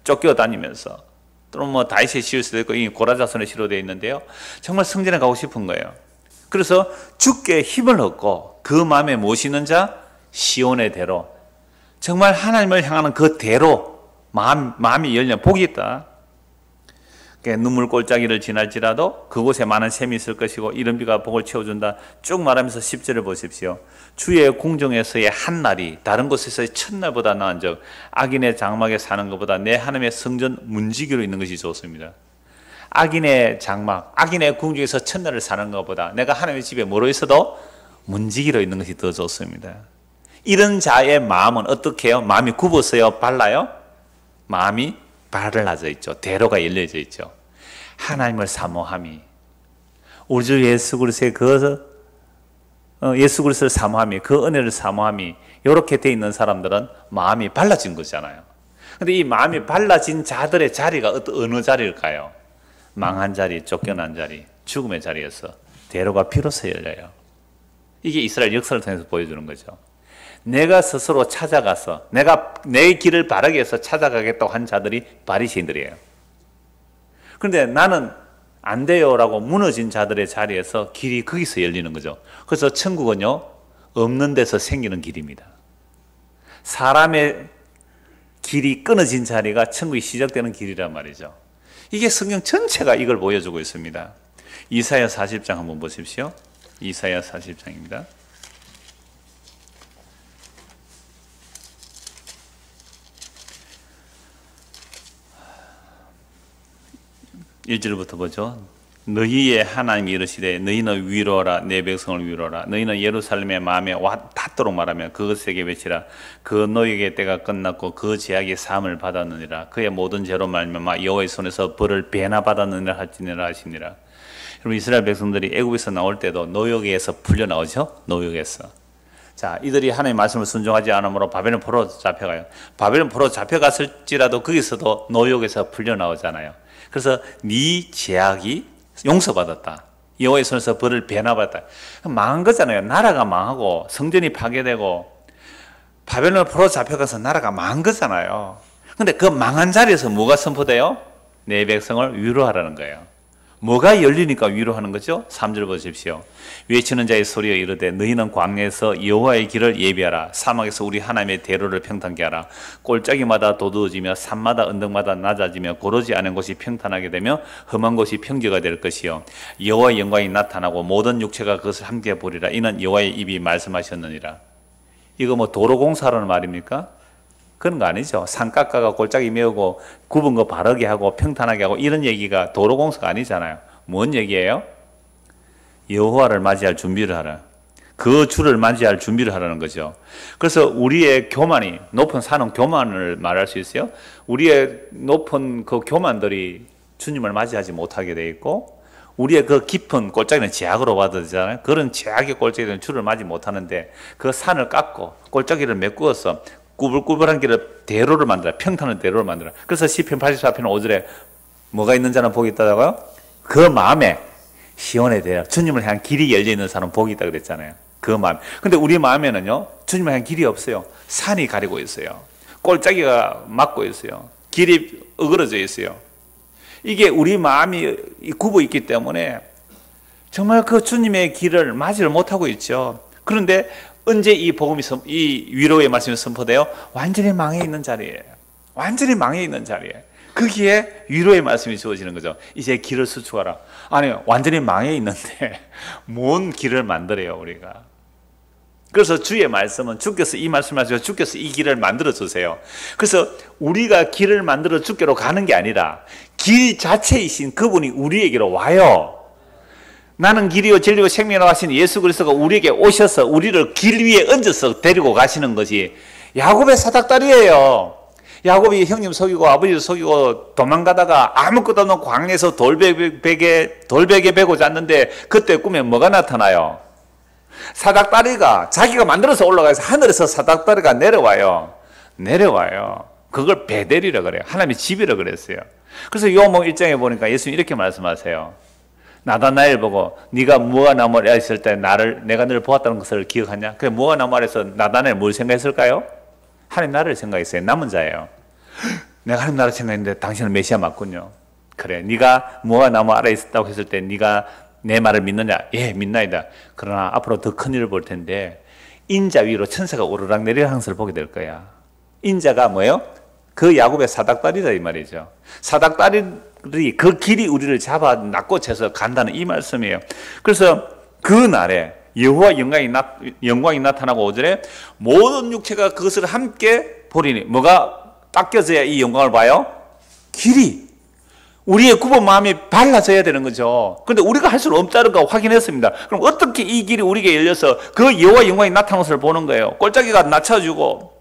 쫓겨다니면서 또는 뭐 다윗의 시일 수도 있고 이 고라자손의 시로 되어 있는데요. 정말 성전에 가고 싶은 거예요. 그래서 주께 힘을 얻고 그 마음에 모시는 자 시온의 대로 정말 하나님을 향하는 그 대로 마음이 열려 복이 있다. 눈물 골짜기를 지날지라도 그곳에 많은 샘이 있을 것이고 이른 비가 복을 채워준다. 쭉 말하면서 10절을 보십시오. 주의 궁정에서의 한날이 다른 곳에서의 첫날보다 나은 적 악인의 장막에 사는 것보다 내 하나님의 성전 문지기로 있는 것이 좋습니다. 악인의 장막, 악인의 궁중에서 첫날을 사는 것보다 내가 하나님의 집에 뭐로 있어도 문지기로 있는 것이 더 좋습니다. 이런 자의 마음은 어떻게 해요? 마음이 굽었어요? 발라요? 마음이 발라져 있죠. 대로가 열려져 있죠. 하나님을 사모함이 우리 주 예수 그리스도의 예수 그리스도를 사모함이 그 은혜를 사모함이 이렇게 돼 있는 사람들은 마음이 발라진 거잖아요. 그런데 이 마음이 발라진 자들의 자리가 어느 자리일까요? 망한 자리, 쫓겨난 자리, 죽음의 자리에서 대로가 비로소 열려요. 이게 이스라엘 역사를 통해서 보여주는 거죠. 내가 스스로 찾아가서 내가 내 길을 바르게 해서 찾아가겠다고 한 자들이 바리새인들이에요. 그런데 나는 안 돼요 라고 무너진 자들의 자리에서 길이 거기서 열리는 거죠. 그래서 천국은요 없는 데서 생기는 길입니다. 사람의 길이 끊어진 자리가 천국이 시작되는 길이란 말이죠. 이게 성경 전체가 이걸 보여주고 있습니다. 이사야 40장 한번 보십시오. 이사야 40장입니다. 1절부터 보죠. 너희의 하나님이 이르시되 너희는 위로하라 내 백성을 위로하라 너희는 예루살렘의 마음에 닿도록 말하며 그것에게 외치라 그 너희에게 때가 끝났고 그 제약이 사함을 받았느니라 그의 모든 죄로 말미암아 여호와의 손에서 벌을 배나 받았느니라 할지니라 하시니라. 여러분 이스라엘 백성들이 애굽에서 나올 때도 노역에서 풀려 나오죠. 노역에서. 자, 이들이 하나님의 말씀을 순종하지 않으므로 바벨론 포로로 잡혀가요. 바벨론 포로로 잡혀갔을지라도 거기서도 노역에서 풀려 나오잖아요. 그래서 네 제약이 용서받았다. 여호와의 손에서 벌을 배나 받았다. 망한 거잖아요. 나라가 망하고 성전이 파괴되고 바벨론 포로 잡혀가서 나라가 망한 거잖아요. 근데 그 망한 자리에서 뭐가 선포돼요? 내 백성을 위로하라는 거예요. 뭐가 열리니까 위로하는 거죠? 3절 보십시오. 외치는 자의 소리에 이르되 너희는 광야에서 여호와의 길을 예비하라. 사막에서 우리 하나님의 대로를 평탄케 하라. 골짜기마다 도두어지며 산마다 언덕마다 낮아지며 고르지 않은 곳이 평탄하게 되며 험한 곳이 평지가 될 것이요 여호와의 영광이 나타나고 모든 육체가 그것을 함께 보리라. 이는 여호와의 입이 말씀하셨느니라. 이거 뭐 도로공사라는 말입니까? 그런 거 아니죠. 산 깎아가 골짜기 메우고 굽은 거 바르게 하고 평탄하게 하고 이런 얘기가 도로공사가 아니잖아요. 뭔 얘기예요? 여호와를 맞이할 준비를 하라. 그 주를 맞이할 준비를 하라는 거죠. 그래서 우리의 교만이 높은 산은 교만을 말할 수 있어요. 우리의 높은 그 교만들이 주님을 맞이하지 못하게 돼 있고 우리의 그 깊은 골짜기는 제약으로 받아들이잖아요. 그런 제약의 골짜기는 주를 맞이 못하는데 그 산을 깎고 골짜기를 메꾸어서 꾸불꾸불한 길을 대로를 만들어 평탄한 대로를 만들어. 그래서 시편 84편 5절에 뭐가 있는 자는 복이 있다고요? 그 마음에 시온에 대하여 주님을 향한 길이 열려있는 사람은 복이 있다 그랬잖아요. 그 마음. 근데 우리 마음에는요 주님을 향한 길이 없어요. 산이 가리고 있어요. 골짜기가 막고 있어요. 길이 어그러져 있어요. 이게 우리 마음이 굽어 있기 때문에 정말 그 주님의 길을 맞이를 못하고 있죠. 그런데 언제 이 복음이 이 위로의 말씀이 선포돼요? 완전히 망해 있는 자리에. 완전히 망해 있는 자리에. 거기에 위로의 말씀이 주어지는 거죠. 이제 길을 수축하라. 아니, 완전히 망해 있는데 뭔 길을 만들어요, 우리가. 그래서 주의 말씀은 주께서 이 말씀을 하시고 주께서 이 길을 만들어 주세요. 그래서 우리가 길을 만들어 주께로 가는 게 아니라 길 자체이신 그분이 우리에게로 와요. 나는 길이요 진리요 생명이라고 하신 예수 그리스도가 우리에게 오셔서 우리를 길 위에 얹어서 데리고 가시는 것이 야곱의 사닥다리예요. 야곱이 형님 속이고 아버지도 속이고 도망가다가 아무것도 없는 광야에서 돌베개 베고 잤는데 그때 꿈에 뭐가 나타나요? 사닥다리가 자기가 만들어서 올라가서 하늘에서 사닥다리가 내려와요. 그걸 베델이라 그래요. 하나님의 집이라 그랬어요. 그래서 요한복음 1장에 보니까 예수님 이렇게 말씀하세요. 나다나엘 보고 네가 무화 나무 아래 있을 때 내가 너를 보았다는 것을 기억하냐? 그 무화 나무 아래서 나다나엘 뭘 생각했을까요? 하나님 나라를 생각했어요. 남은 자예요. 내가 하나님 나라를 생각했는데 당신은 메시아 맞군요. 그래, 네가 무화 나무 아래 있었다고 했을 때 네가 내 말을 믿느냐? 예, 믿나이다. 그러나 앞으로 더 큰 일을 볼 텐데 인자 위로 천사가 오르락 내리락 하는 것을 보게 될 거야. 인자가 뭐예요? 그 야곱의 사닥다리다 이 말이죠. 사닥다리 그 길이 우리를 잡아 낚고채서 간다는 이 말씀이에요. 그래서 그 날에 여호와 영광이 나타나고 5절에 모든 육체가 그것을 함께 보리니 뭐가 닦여져야 이 영광을 봐요? 길이. 우리의 굽은 마음이 발라져야 되는 거죠. 그런데 우리가 할 수는 없다는 거 확인했습니다. 그럼 어떻게 이 길이 우리에게 열려서 그 여호와 영광이 나타나는 것을 보는 거예요? 골짜기가 낮춰지고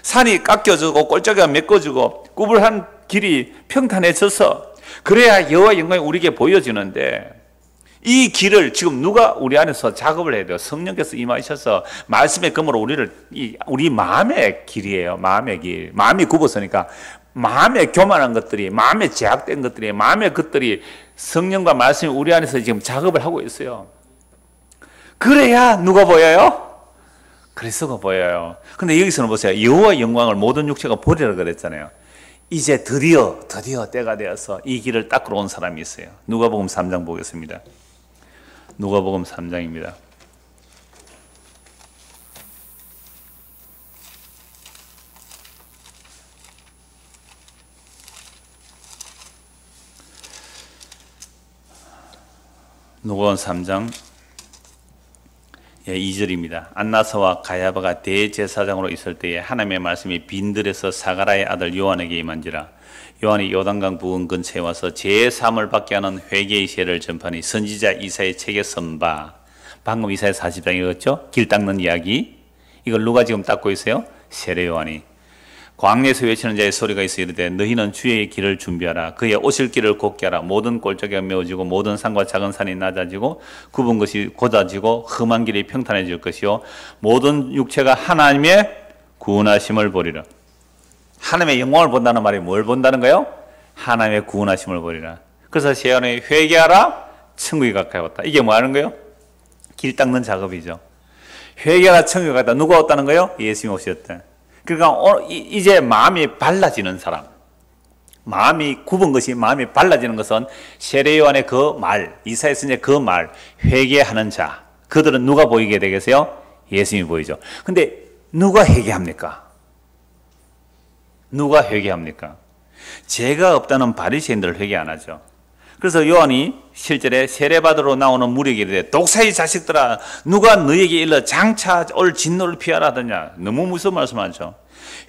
산이 깎여지고 골짜기가 메꿔지고 구불한 길이 평탄해져서 그래야 여호와 영광이 우리에게 보여지는데 이 길을 지금 누가 우리 안에서 작업을 해야 돼요? 성령께서 임하셔서 말씀의 검으로 우리 마음의 길이에요. 마음의 길. 마음이 굽었으니까 마음에 교만한 것들이, 마음에 제약된 것들이, 마음의 것들이 성령과 말씀이 우리 안에서 지금 작업을 하고 있어요. 그래야 누가 보여요? 그리스도가 보여요. 근데 여기서는 보세요. 여호와 영광을 모든 육체가 보리라 그랬잖아요. 이제 드디어 때가 되어서 이 길을 닦으러 온 사람이 있어요. 누가복음 3장 보겠습니다. 누가복음 3장입니다. 누가복음 3장 2절입니다. 안나사와 가야바가 대제사장으로 있을 때에 하나님의 말씀이 빈들에서 사가라의 아들 요한에게 임한지라. 요한이 요단강 부근 근처에 와서 제3을 받게 하는 회개의 세를 전파하니 선지자 이사의 책에 선바. 방금 이사야 40장 읽었죠? 길 닦는 이야기. 이걸 누가 지금 닦고 있어요? 세례 요한이. 광야에서 외치는 자의 소리가 있어 이르되 너희는 주의 길을 준비하라. 그의 오실 길을 곧게 하라. 모든 골짜기가 메워지고 모든 산과 작은 산이 낮아지고 굽은 것이 곧아지고 험한 길이 평탄해질 것이요 모든 육체가 하나님의 구원하심을 보리라. 하나님의 영광을 본다는 말이 뭘 본다는 거예요? 하나님의 구원하심을 보리라. 그래서 세안에 회개하라 천국이 가까이 왔다. 이게 뭐 하는 거예요? 길 닦는 작업이죠. 회개하라 천국이 가까이 왔다. 누가 왔다는 거예요? 예수님이 오셨다. 그러니까 이제 마음이 발라지는 사람, 마음이 굽은 것이 마음이 발라지는 것은 세례 요한의 그 말, 이사야 선지자의 그 말, 회개하는 자, 그들은 누가 보이게 되겠어요? 예수님이 보이죠. 근데 누가 회개합니까? 누가 회개합니까? 죄가 없다는 바리새인들을 회개 안 하죠. 그래서 요한이 실제로 세례받으러 나오는 무리에게 이르되 독사의 자식들아 누가 너에게 일러 장차 올 진노를 피하라 하더냐. 너무 무서운 말씀하죠.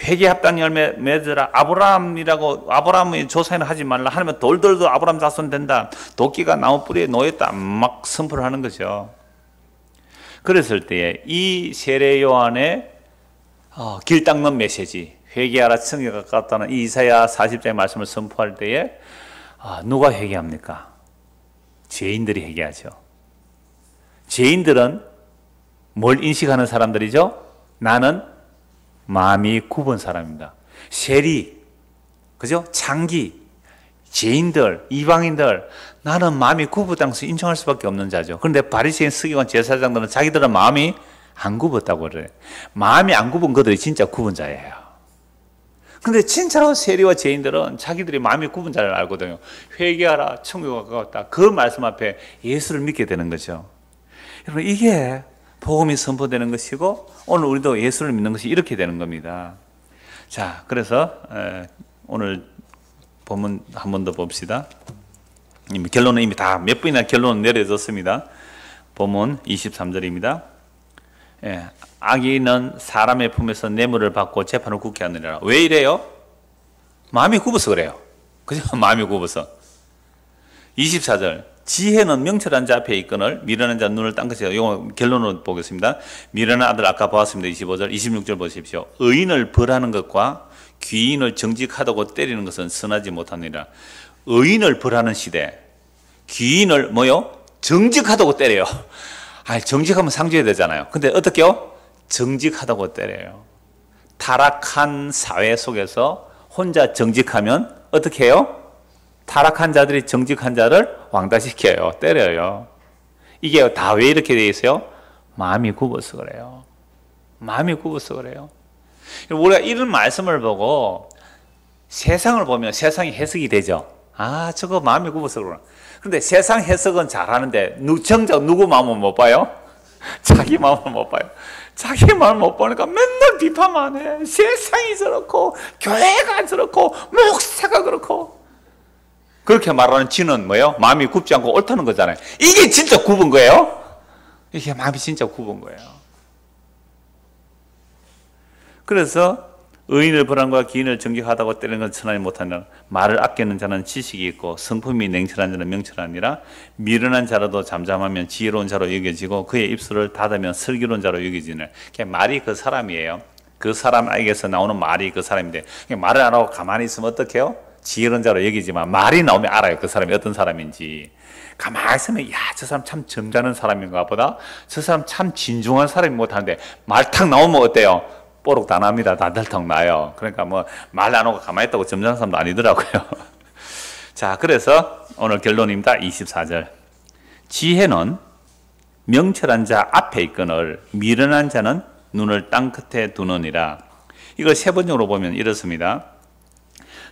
회개 합당 열매 맺으라. 아브라함의 조상이라 하지 말라. 하나님은 돌들도 아브라함 자손 된다. 도끼가 나무 뿌리에 놓였다. 막 선포를 하는 거죠. 그랬을 때에 이 세례 요한의 길 닦는 메시지, 회개하라 천국이 가깝다는 이 이사야 40장의 말씀을 선포할 때에 누가 회개합니까? 죄인들이 회개하죠. 죄인들은 뭘 인식하는 사람들이죠? 나는 마음이 굽은 사람입니다. 세리, 그죠? 창기, 죄인들, 이방인들, 나는 마음이 굽었다는 것을 인정할 수밖에 없는 자죠. 그런데 바리새인 서기관 제사장들은 자기들은 마음이 안 굽었다고 그래. 마음이 안 굽은 그들이 진짜 굽은 자예요. 근데 진짜로 세리와 죄인들은 자기들이 마음이 굽은 자를 알거든요. 회개하라 천국이 가까웠다. 그 말씀 앞에 예수를 믿게 되는 거죠. 여러분 이게 복음이 선포되는 것이고 오늘 우리도 예수를 믿는 것이 이렇게 되는 겁니다. 자, 그래서 오늘 본문 한 번 더 봅시다. 결론은 이미 다 몇 번이나 결론은 내려졌습니다. 본문 23절입니다. 악인은 사람의 품에서 뇌물을 받고 재판을 굳게 하느니라. 왜 이래요? 마음이 굽어서 그래요. 그죠? 마음이 굽어서. 24절. 지혜는 명철한 자 앞에 있거늘 미련한 자 눈을 딴 것이다. 이거 결론으로 보겠습니다. 미련한 아들 아까 보았습니다. 25절, 26절 보십시오. 의인을 벌하는 것과 귀인을 정직하다고 때리는 것은 선하지 못하니라. 의인을 벌하는 시대, 귀인을 뭐요? 정직하다고 때려요. 정직하면 상주해야 되잖아요. 근데 어떻게요? 정직하다고 때려요. 타락한 사회 속에서 혼자 정직하면 어떻게 해요? 타락한 자들이 정직한 자를 왕따시켜요. 때려요. 이게 다 왜 이렇게 돼 있어요? 마음이 굽어서 그래요. 마음이 굽어서 그래요. 우리가 이런 말씀을 보고 세상을 보면 세상이 해석이 되죠. 저거 마음이 굽어서 그러나. 근데 세상 해석은 잘하는데 정작 누구 마음은 못 봐요? 자기 마음을 못 봐요. 자기 마음을 못 보니까 맨날 비판만 해. 세상이 저렇고 교회가 저렇고 목사가 그렇고. 그렇게 말하는 지는 뭐예요? 마음이 굽지 않고 옳다는 거잖아요. 이게 진짜 굽은 거예요? 이게 마음이 진짜 굽은 거예요. 그래서 의인을 벌한 것과 기인을 정직하다고 때리는 건 천하지 못하느라 말을 아끼는 자는 지식이 있고 성품이 냉철한 자는 명철하니라. 미련한 자라도 잠잠하면 지혜로운 자로 여겨지고 그의 입술을 닫으면 슬기로운 자로 여겨지느라. 말이 그 사람이에요. 그 사람에게서 나오는 말이 그 사람인데 말을 안 하고 가만히 있으면 어떡해요? 지혜로운 자로 여기지만 말이 나오면 알아요. 그 사람이 어떤 사람인지. 가만히 있으면 저 사람 참 점잖은 사람인가 보다. 저 사람 참 진중한 사람이 못하는데 말 탁 나오면 어때요? 뽀록 다 납니다. 다들턱 나요. 그러니까 뭐 말 안 하고 가만히 있다고 점잖은 사람도 아니더라고요. 자, 그래서 오늘 결론입니다. 24절. 지혜는 명철한 자 앞에 있거늘 미련한 자는 눈을 땅 끝에 두느니라. 이걸 세 번역으로 보면 이렇습니다.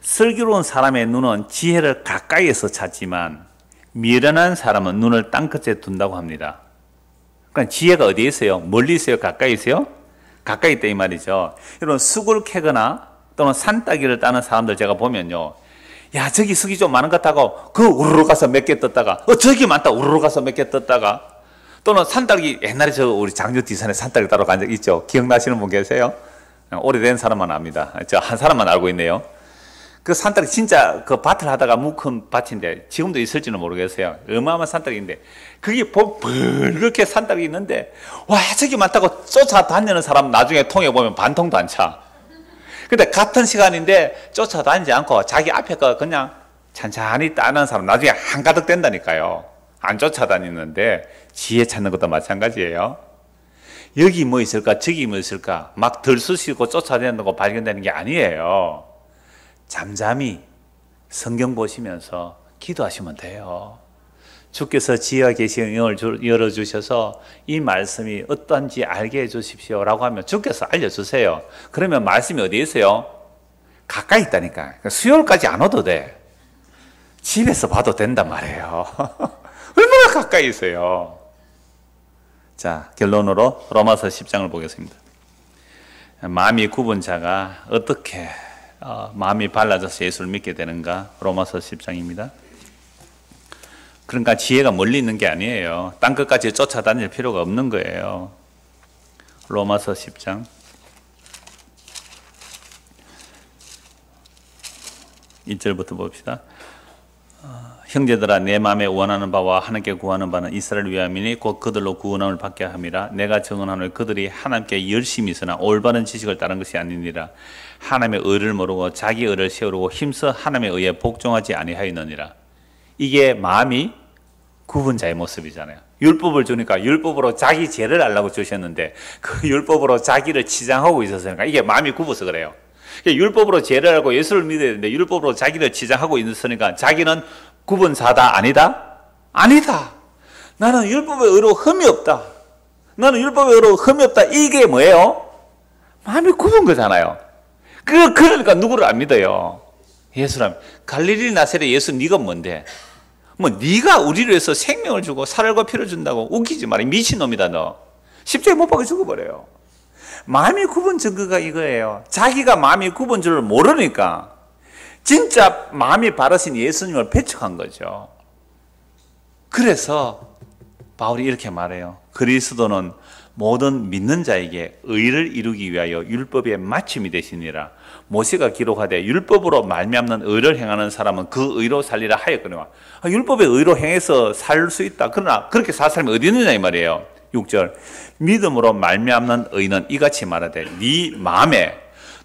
슬기로운 사람의 눈은 지혜를 가까이에서 찾지만 미련한 사람은 눈을 땅 끝에 둔다고 합니다. 그러니까 지혜가 어디에 있어요? 멀리 있어요? 가까이 있어요? 가까이 있다 이 말이죠. 여러분 쑥을 캐거나 또는 산딸기를 따는 사람들 제가 보면요. 야, 저기 쑥이 좀 많은 것 같다고 그 우르르 가서 몇 개 떴다가 저기 많다 우르르 가서 몇 개 떴다가 또는 산딸기 옛날에 우리 장주 뒷산에 산딸기 따러 간 적 있죠. 기억나시는 분 계세요? 오래된 사람만 압니다. 저 한 사람만 알고 있네요. 그 산딸기 진짜 그 밭을 하다가 묵은 밭인데 지금도 있을지는 모르겠어요. 어마어마한 산딸기인데 그게 벌겋게 산딸기 있는데 와 저기 많다고 쫓아다니는 사람 나중에 통에 보면 반통도 안 차. 근데 같은 시간인데 쫓아다니지 않고 자기 앞에 거 그냥 찬찬히 따는 사람 나중에 한가득 된다니까요. 안 쫓아다니는데 지혜 찾는 것도 마찬가지예요. 여기 뭐 있을까 저기 뭐 있을까 막 들쑤시고 쫓아다니는 거 발견되는 게 아니에요. 잠잠히 성경 보시면서 기도하시면 돼요. 주께서 지혜와 계시의 영을 열어주셔서 이 말씀이 어떤지 알게 해주십시오 라고 하면 주께서 알려주세요. 그러면 말씀이 어디에 있어요? 가까이 있다니까. 수요일까지 안 와도 돼. 집에서 봐도 된단 말이에요. 얼마나 가까이 있어요. 자, 결론으로 로마서 10장을 보겠습니다. 마음이 굽은 자가 어떻게 마음이 발라져서 예수를 믿게 되는가? 로마서 10장입니다. 그러니까 지혜가 멀리 있는 게 아니에요. 땅 끝까지 쫓아다닐 필요가 없는 거예요. 로마서 10장 1절부터 봅시다. 형제들아 내 마음에 원하는 바와 하나님께 구하는 바는 이스라엘 위함이니 곧 그들로 구원함을 받게 함이라. 내가 증언하노니 그들이 하나님께 열심히 있으나 올바른 지식을 따른 것이 아니니라. 하나님의 의를 모르고 자기 의를 세우려고 힘써 하나님의 의에 복종하지 아니하였느니라. 이게 마음이 굽은 자의 모습이잖아요. 율법을 주니까 율법으로 자기 죄를 알라고 주셨는데 그 율법으로 자기를 치장하고 있었으니까 이게 마음이 굽어서 그래요. 율법으로 죄를 알고 예수를 믿어야 되는데 율법으로 자기를 치장하고 있으니까 자기는 굽은 자다 아니다? 아니다. 나는 율법의 의로 흠이 없다. 나는 율법의 의로 흠이 없다. 이게 뭐예요? 마음이 굽은 거잖아요. 그러니까 누구를 안 믿어요? 예수라면. 갈릴리 나사렛 예수 네가 뭔데? 뭐 네가 우리를 위해서 생명을 주고 살과 피를 준다고 웃기지 마라. 미친놈이다 너. 십자가에 못 박아 죽어버려요. 마음이 굽은 증거가 이거예요. 자기가 마음이 굽은 줄을 모르니까 진짜 마음이 바르신 예수님을 배척한 거죠. 그래서 바울이 이렇게 말해요. 그리스도는 모든 믿는 자에게 의를 이루기 위하여 율법의 마침이 되시니라. 모세가 기록하되 율법으로 말미암는 의를 행하는 사람은 그 의로 살리라 하였거니와. 율법의 의로 행해서 살 수 있다. 그러나 그렇게 살 사람이 어디 있느냐 이 말이에요. 6절 믿음으로 말미암는 의는 이같이 말하되 네 마음에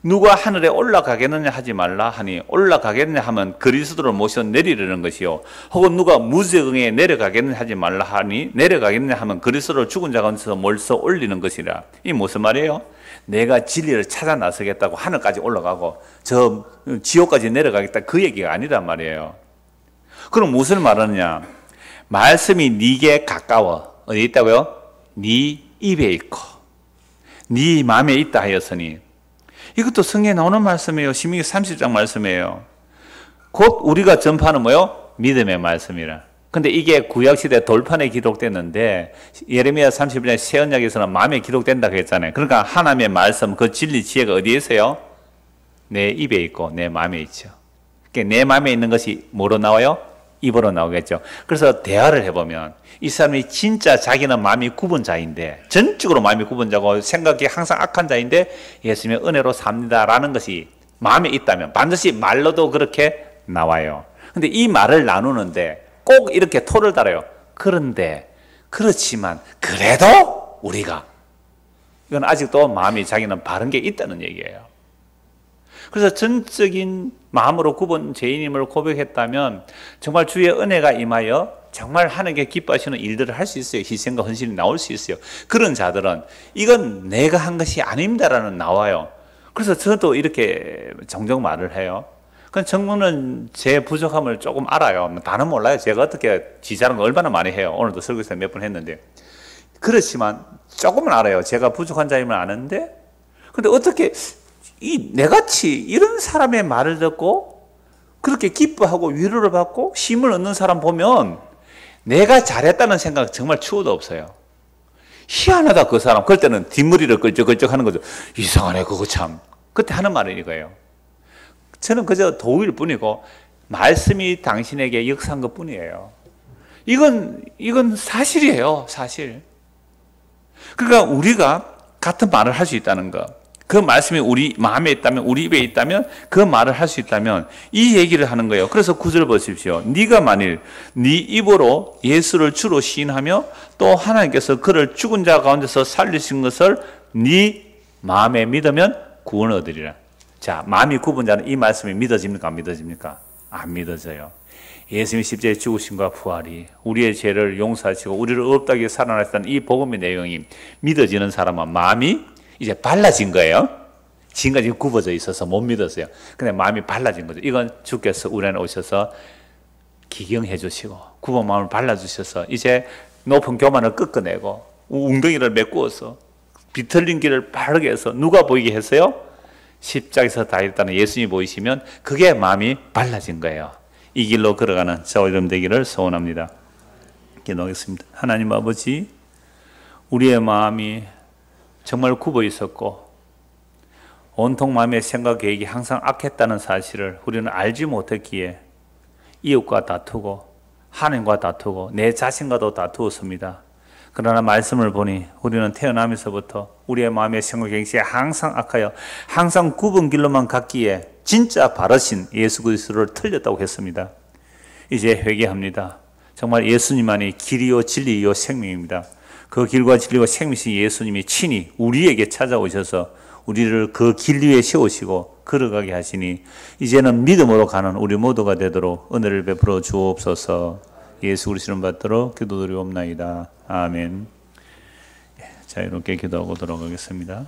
누가 하늘에 올라가겠느냐 하지 말라 하니 올라가겠느냐 하면 그리스도를 모셔 내리려는 것이요 혹은 누가 무저강에 내려가겠느냐 하지 말라 하니 내려가겠느냐 하면 그리스도를 죽은 자 가운데서 몰서 올리는 것이라. 이 무슨 말이에요? 내가 진리를 찾아 나서겠다고 하늘까지 올라가고 저 지옥까지 내려가겠다 그 얘기가 아니란 말이에요. 그럼 무슨 말하느냐? 말씀이 네게 가까워. 어디 있다고요? 네 입에 있고 네 마음에 있다 하였으니. 이것도 성경에 나오는 말씀이에요. 신명기 30장 말씀이에요. 곧 우리가 전파하는 뭐요? 믿음의 말씀이라. 근데 이게 구약시대 돌판에 기록됐는데 예레미야 31장 새언약에서는 마음에 기록된다고 했잖아요. 그러니까 하나님의 말씀 그 진리 지혜가 어디에 있어요? 내 입에 있고 내 마음에 있죠. 그러니까 내 마음에 있는 것이 뭐로 나와요? 입으로 나오겠죠. 그래서 대화를 해보면 이 사람이 진짜 자기는 마음이 굽은 자인데 전적으로 마음이 굽은 자고 생각이 항상 악한 자인데 예수님의 은혜로 삽니다라는 것이 마음에 있다면 반드시 말로도 그렇게 나와요. 근데 이 말을 나누는데 꼭 이렇게 토를 달아요. 그런데 그렇지만 그래도 우리가 이건 아직도 마음이 자기는 바른 게 있다는 얘기예요. 그래서 전적인 마음으로 굽은 죄인임을 고백했다면 정말 주의 은혜가 임하여 정말 하나님께 기뻐하시는 일들을 할 수 있어요. 희생과 헌신이 나올 수 있어요. 그런 자들은 이건 내가 한 것이 아닙니다라는 나와요. 그래서 저도 이렇게 종종 말을 해요. 그건 정부는 제 부족함을 조금 알아요. 다는 몰라요. 제가 어떻게 지자는 거 얼마나 많이 해요. 오늘도 설교에서 몇 번 했는데. 그렇지만 조금은 알아요. 제가 부족한 자임을 아는데 근데 어떻게 이 내같이 이런 사람의 말을 듣고 그렇게 기뻐하고 위로를 받고 힘을 얻는 사람 보면 내가 잘했다는 생각 정말 추호도 없어요. 희한하다 그 사람. 그럴 때는 뒷머리를 끌적끌적 하는 거죠. 이상하네 그거 참. 그때 하는 말은 이거예요. 저는 그저 도일 뿐이고 말씀이 당신에게 역사한 것 뿐이에요. 이건 사실이에요. 사실. 그러니까 우리가 같은 말을 할 수 있다는 거. 그 말씀이 우리 마음에 있다면, 우리 입에 있다면, 그 말을 할 수 있다면 이 얘기를 하는 거예요. 그래서 9절 보십시오. 네가 만일 네 입으로 예수를 주로 시인하며 또 하나님께서 그를 죽은 자 가운데서 살리신 것을 네 마음에 믿으면 구원을 얻으리라. 자, 마음이 굽은 자는 이 말씀이 믿어집니까? 안 믿어집니까? 안 믿어져요. 예수님이 십자가에 죽으심과 부활이 우리의 죄를 용서하시고 우리를 없다게 살아나셨다는 이 복음의 내용이 믿어지는 사람은 마음이 이제 발라진 거예요. 지금까지 굽어져 있어서 못 믿었어요. 근데 마음이 발라진 거죠. 이건 주께서 우리 안에 오셔서 기경해 주시고 굽은 마음을 발라주셔서 이제 높은 교만을 꺾어내고 웅덩이를 메꾸어서 비틀린 길을 바르게 해서 누가 보이게 했어요? 십자가에서 다 했다는 예수님이 보이시면 그게 마음이 발라진 거예요. 이 길로 걸어가는 저와 여러분 되기를 소원합니다. 기도하겠습니다. 하나님 아버지, 우리의 마음이 정말 굽어 있었고 온통 마음의 생각 계획이 항상 악했다는 사실을 우리는 알지 못했기에 이웃과 다투고 하나님과 다투고 내 자신과도 다투었습니다. 그러나 말씀을 보니 우리는 태어나면서부터 우리의 마음의 생각 계획이 항상 악하여 항상 굽은 길로만 갔기에 진짜 바르신 예수 그리스도를 틀렸다고 했습니다. 이제 회개합니다. 정말 예수님만이 길이요 진리요 생명입니다. 그 길과 진리와 생명이신 예수님이 친히 우리에게 찾아오셔서 우리를 그 길 위에 세우시고 걸어가게 하시니 이제는 믿음으로 가는 우리 모두가 되도록 은혜를 베풀어 주옵소서. 예수 그리스도를 받들어 기도드리옵나이다. 아멘. 자, 이렇게 기도하고 돌아가겠습니다.